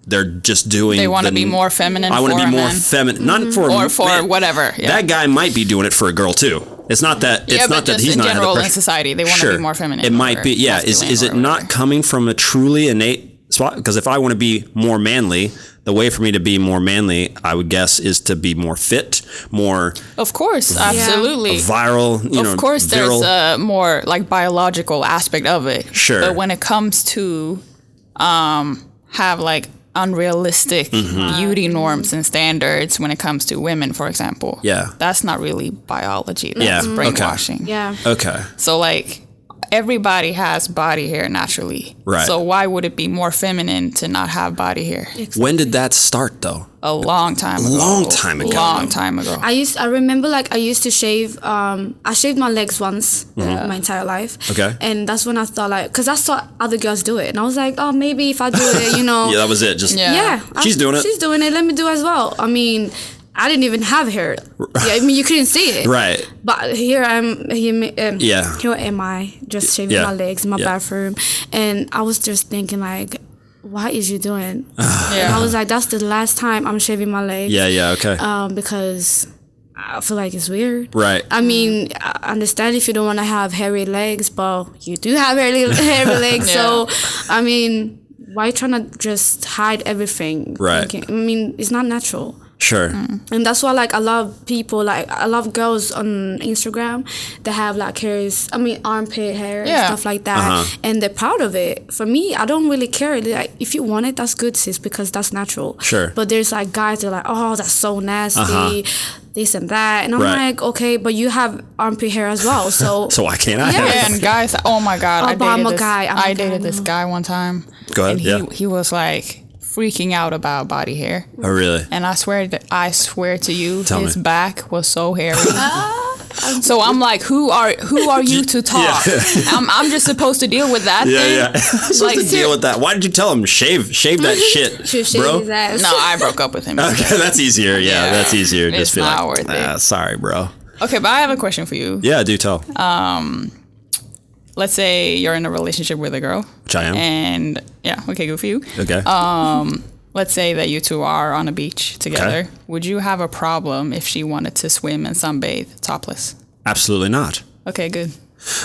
they're just doing, they want to be more feminine. I want to be more feminine, not for or for man, whatever. Yeah. That guy might be doing it for a girl too. It's not that. It's not that he's in not general in society. They want to be more feminine. It might be. Yeah. Is it not coming from a truly innate spot? Because if I want to be more manly, the way for me to be more manly, I would guess, is to be more fit, more. Of course, absolutely. Viral. Of course, there's a more like biological aspect of it. Sure. But when it comes to have like unrealistic beauty norms and standards when it comes to women, for example. Yeah. That's not really biology. That's brainwashing. Okay. Yeah. Okay. So like everybody has body hair naturally. Right. So why would it be more feminine to not have body hair? Exactly. When did that start though? A long time ago. Long time ago. I remember like I used to shave, I shaved my legs once my entire life. Okay. And that's when I thought like, cause I saw other girls do it and I was like, oh, maybe if I do it, you know. Yeah, that was it. Just She's doing it. She's doing it. Let me do it as well. I mean, I didn't even have hair. Yeah, I mean, you couldn't see it. Right. But here here am I just shaving my legs in my bathroom. And I was just thinking like, what is you doing? And I was like, that's the last time I'm shaving my legs. Yeah, okay. Because I feel like it's weird. Right. I mean, I understand if you don't want to have hairy legs, but you do have hairy legs. So, I mean, why trying to just hide everything? Right. I mean, it's not natural. Sure. And that's why like I love people, like I love girls on Instagram that have like hairs, I mean armpit hair and stuff like that, and they're proud of it. For me, I don't really care. Like if you want it, that's good, sis, because that's natural. Sure. But there's like guys that are like, oh, that's so nasty, this and that, and I'm like, okay, but you have armpit hair as well, so so why can't I? Yeah, and guys, oh my god, I dated this now. guy one time. Go ahead. And he was like freaking out about body hair. Oh really? And I swear to you, Tell his me. back was so hairy. So I'm like, who are you to talk? I'm just supposed to deal with that thing. Yeah. Supposed to deal with that. Why did you tell him shave that shit, bro? his ass. No, I broke up with him. Okay, that's easier. Yeah, that's easier. It's Just be not like, worth it. Sorry, bro. Okay, but I have a question for you. Yeah, do tell. Let's say you're in a relationship with a girl. Which I am. And yeah, okay, good for you. Okay. Let's say that you two are on a beach together. Okay. Would you have a problem if she wanted to swim and sunbathe topless? Absolutely not. Okay, good.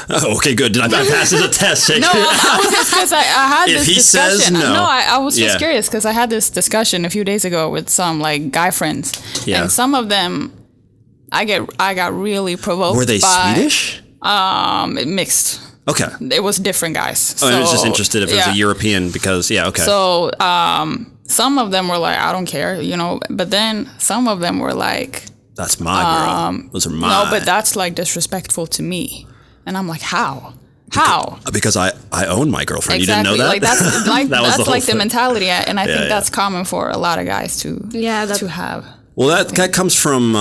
Oh, okay, good. Did I pass as a test? No, I was just because I had If this he discussion. says no. I was just curious because I had this discussion a few days ago with some like guy friends, and some of them, I got really provoked. Were they by, Swedish? Mixed. Okay. It was different guys. I was just interested if it was a European because okay. So some of them were like, I don't care, you know, but then some of them were like, that's my girl. Those are mine. No, but that's like disrespectful to me. And I'm like, how? How? Because I own my girlfriend. Exactly. You didn't know that? Like that's like that's like the thing. mentality, and I think that's common for a lot of guys to have. Well, that comes from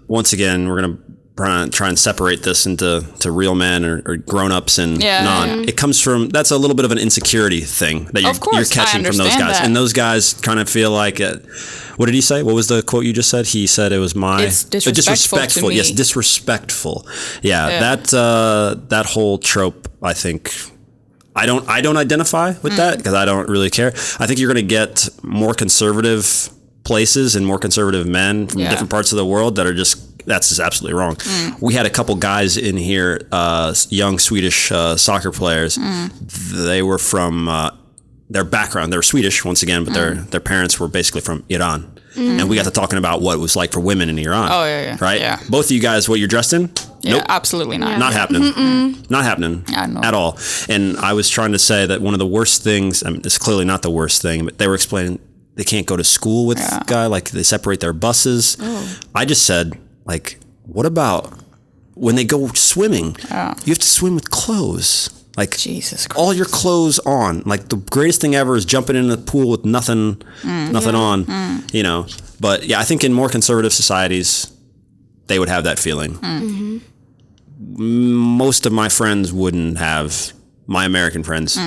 once again, we're gonna try and separate this into real men or grown-ups and non. It comes from, that's a little bit of an insecurity thing that you're catching from those guys. And those guys kind of feel like what did he say? What was the quote you just said? He said it was it's disrespectful to me. Yes, disrespectful. Yeah. That whole trope, I think I don't identify with that because I don't really care. I think you're going to get more conservative places and more conservative men from different parts of the world that are that's just absolutely wrong. We had a couple guys in here, young Swedish soccer players. They were from their background. They were Swedish once again, but their parents were basically from Iran. And we got to talking about what it was like for women in Iran. Oh, yeah. Right? Yeah. Both of you guys, what you're dressed in? Yeah, Nope. absolutely not. Not happening. Not happening know. at all. And I was trying to say that one of the worst things, I mean, it's clearly not the worst thing, but they were explaining they can't go to school with guy, like they separate their buses. I just said, like, what about when they go swimming? You have to swim with clothes. Like, Jesus Christ. all your clothes on. Like, the greatest thing ever is jumping in the pool with nothing on, you know. But yeah, I think in more conservative societies, they would have that feeling. Most of my friends wouldn't have, my American friends,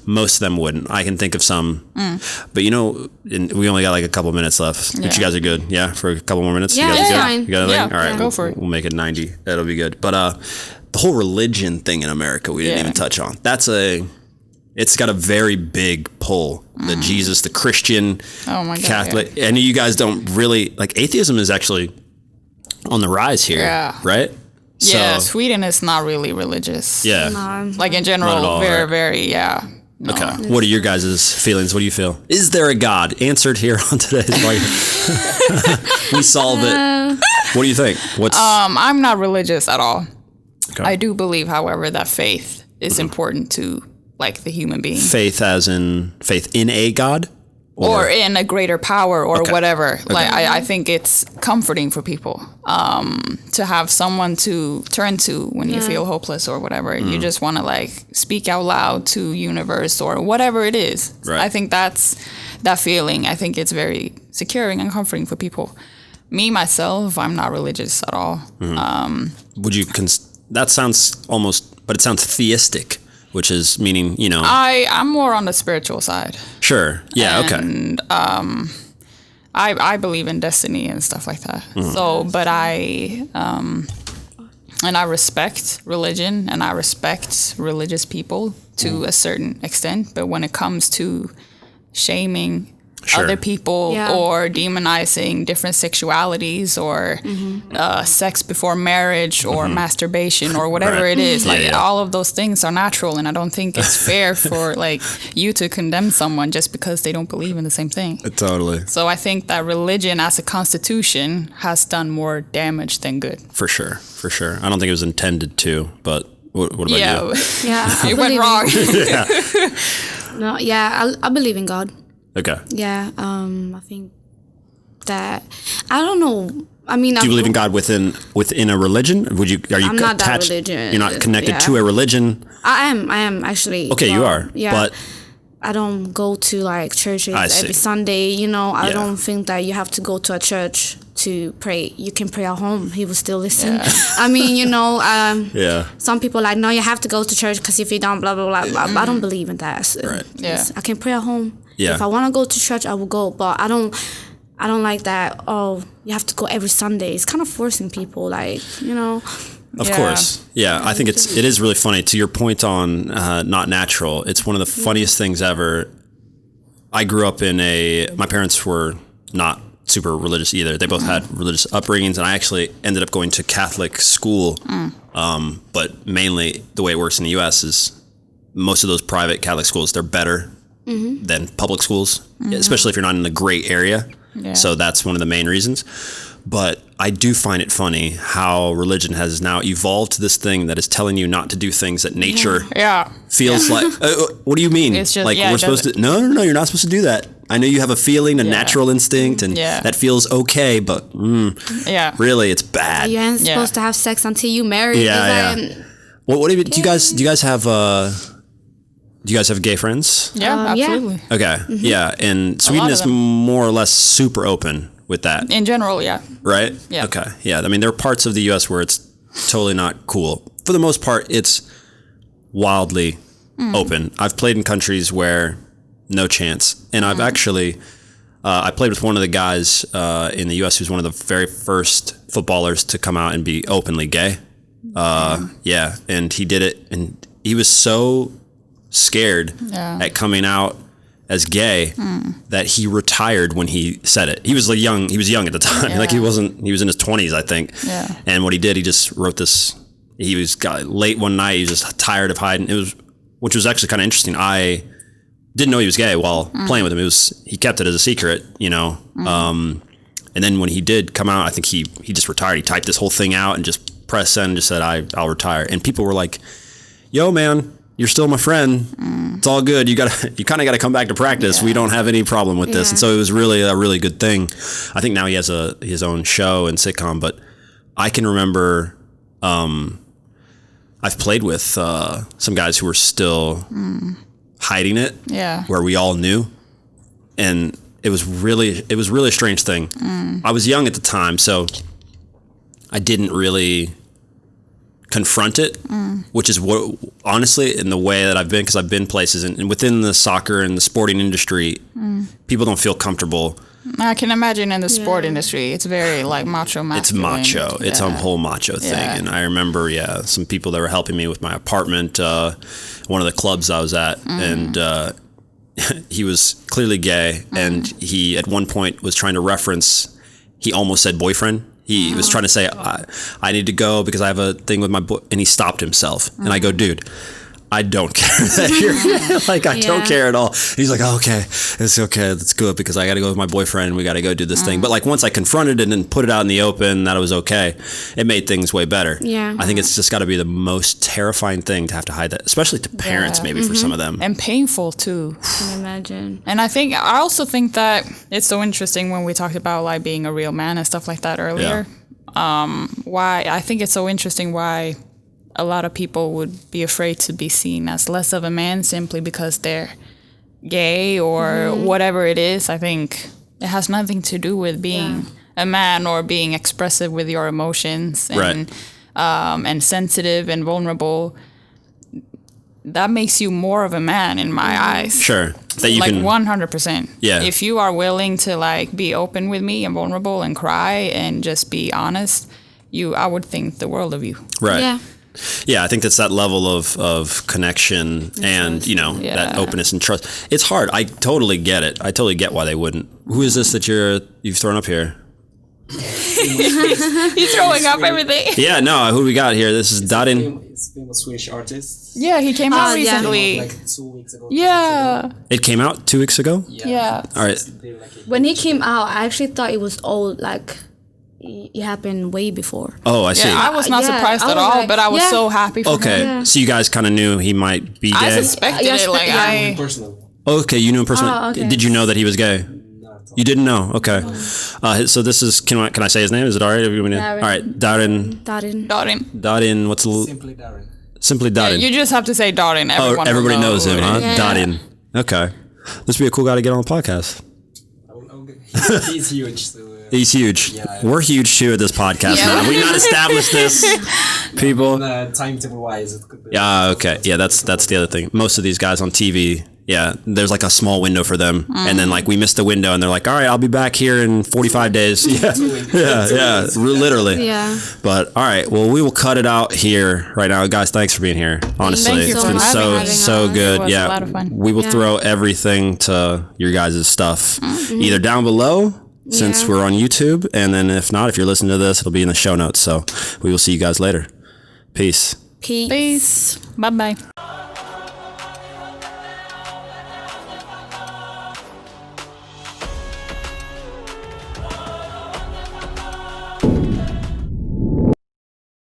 most of them wouldn't. I can think of some, but you know, we only got like a couple minutes left. But you guys are good, for a couple more minutes. Yeah, you guys it's are good? fine. You got anything? All right, go for it. We'll make it 90. That'll be good. But the whole religion thing in America, we didn't even touch on. It's got a very big pull. The Jesus, the Christian, Catholic, and you guys don't really like. Atheism is actually on the rise here, right? Yeah, So, Sweden is not really religious. yeah. Like in general, Not at all, very, right? very, no. Okay. What are your guys' feelings? What do you feel? Is there a God? Answered here on today's podcast. We solve it. What do you think? I'm not religious at all. Okay. I do believe, however, that faith is important to like the human being. Faith as in faith in a God? Or in a greater power or whatever. Like I think it's comforting for people to have someone to turn to when you feel hopeless or whatever. You just want to like speak out loud to universe or whatever it is. Right. I think that's that feeling. I think it's very securing and comforting for people. Me, myself, I'm not religious at all. Would you that sounds almost, but it sounds theistic, which is meaning, you know. I'm more on the spiritual side. Sure. Yeah, And, I believe in destiny and stuff like that. So, but I respect religion and I respect religious people to a certain extent. But when it comes to shaming other people or demonizing different sexualities or sex before marriage or masturbation or whatever it is, like all of those things are natural, and I don't think it's fair for like you to condemn someone just because they don't believe in the same thing. Totally. So I think that religion as a constitution has done more damage than good. For sure. I don't think it was intended to, but what about you? Yeah, It went wrong. No, I believe in God. Okay. Yeah, I think that I don't know. I mean, do you believe in God within a religion? Are you I'm not that attached? religious. You're not connected to a religion. I am actually. Okay, you are. Yeah, but I don't go to like churches every Sunday. You know, I don't think that you have to go to a church to pray. You can pray at home. He will still listen. I mean, you know, some people are like, no, you have to go to church because if you don't, blah blah blah. I don't believe in that. So I can pray at home. Yeah. If I want to go to church, I will go. But I don't like that. Oh, you have to go every Sunday. It's kind of forcing people, like, you know. Of course. Yeah. I think it is really funny. To your point on not natural, it's one of the funniest things ever. I grew up my parents were not super religious either. They both had religious upbringings, and I actually ended up going to Catholic school. But mainly the way it works in the US is most of those private Catholic schools, they're better than public schools, especially if you're not in the gray area. Yeah. So that's one of the main reasons. But I do find it funny how religion has now evolved to this thing that is telling you not to do things that nature feels like. What do you mean? It's just, like we're supposed to? No, you're not supposed to do that. I know you have a feeling, a natural instinct, and that feels okay, but really, it's bad. You ain't supposed to have sex until you marry. What do you guys? Do you guys have? Do you guys have gay friends? Yeah, absolutely. Okay, yeah, and Sweden is more or less super open with that. In general, yeah. Right? Yeah. Okay, yeah. I mean, there are parts of the U.S. where it's totally not cool. For the most part, it's wildly open. I've played in countries where no chance. And I've actually, I played with one of the guys in the U.S. who's one of the very first footballers to come out and be openly gay. Yeah, and he did it, and he was so scared at coming out as gay that he retired when he said it. He was like young. He was young at the time. Like he was in his 20s, I think. Yeah. And what he did, he just wrote this. He got late one night. He was just tired of hiding. Which was actually kind of interesting. I didn't know he was gay while playing with him. He kept it as a secret, you know. And then when he did come out, I think he just retired. He typed this whole thing out and just pressed send and just said, I'll retire. And people were like, yo, man, you're still my friend. It's all good. You kind of got to come back to practice. We don't have any problem with this. And so it was really a really good thing. I think now he has his own show and sitcom, but I can remember, I've played with some guys who were still hiding it. Yeah. Where we all knew. And it was really a strange thing. I was young at the time, so I didn't really confront it, which is what, honestly, in the way that I've been, because I've been places and within the soccer and the sporting industry, people don't feel comfortable. I can imagine in the sport industry, it's very like macho masculine. It's macho. It's a whole macho thing. And I remember, some people that were helping me with my apartment, one of the clubs I was at, and he was clearly gay, and he at one point was trying to reference, he almost said boyfriend. He was trying to say, I need to go because I have a thing with my boy, and he stopped himself. And I go, dude, I don't care that you're like, I don't care at all. He's like, oh, okay, it's okay, that's good, because I got to go with my boyfriend, we got to go do this thing. But like once I confronted it and put it out in the open that it was okay, it made things way better. I think it's just got to be the most terrifying thing to have to hide that, especially to parents, maybe for some of them. And painful too. I can imagine. And I also think that it's so interesting when we talked about like being a real man and stuff like that earlier. Why I think it's so interesting why a lot of people would be afraid to be seen as less of a man simply because they're gay or whatever it is. I think it has nothing to do with being a man or being expressive with your emotions and sensitive and vulnerable. That makes you more of a man in my eyes. Sure. That you like can 100%. Yeah. If you are willing to like be open with me and vulnerable and cry and just be honest, I would think the world of you. Right. Yeah, I think that's that level of connection and, that openness and trust. It's hard. I totally get it. I totally get why they wouldn't. Who is this that you've thrown up here? He's throwing up everything. Yeah, no, who we got here? This is Darin. It's been a Swedish artist. Yeah, he came out recently. Like 2 weeks ago. Yeah. It came out 2 weeks ago? Yeah. All right. When he came out, I actually thought it was old, like it happened way before. Oh, I see. Yeah, I was not surprised at all, but I was so happy for him. So you guys kind of knew he might be gay? I suspected it. Like personally. Okay, you knew him personally. Oh, okay. Did you know that he was gay? You didn't know? Okay. So this is, can I say his name? Is it all right? All right, Darin. Darin, what's the... Simply Darin. Simply Darin. Yeah, you just have to say Darin. Everybody knows him, huh? Yeah. Darin. Okay. This would be a cool guy to get on the podcast. He's huge. So, he's huge. We're huge too at this podcast, man. We not established this, people. Timetable-wise, it could be. Yeah, okay. Yeah, that's the other thing. Most of these guys on TV... Yeah, there's like a small window for them, and then like we missed the window, and they're like, "All right, I'll be back here in 45 days." Literally. Yeah. But all right, well, we will cut it out here right now, guys. Thanks for being here. Honestly, it's been so good. It was a lot of fun. We will throw everything to your guys' stuff either down below since we're on YouTube, and then if not, if you're listening to this, it'll be in the show notes. So we will see you guys later. Peace. Bye bye.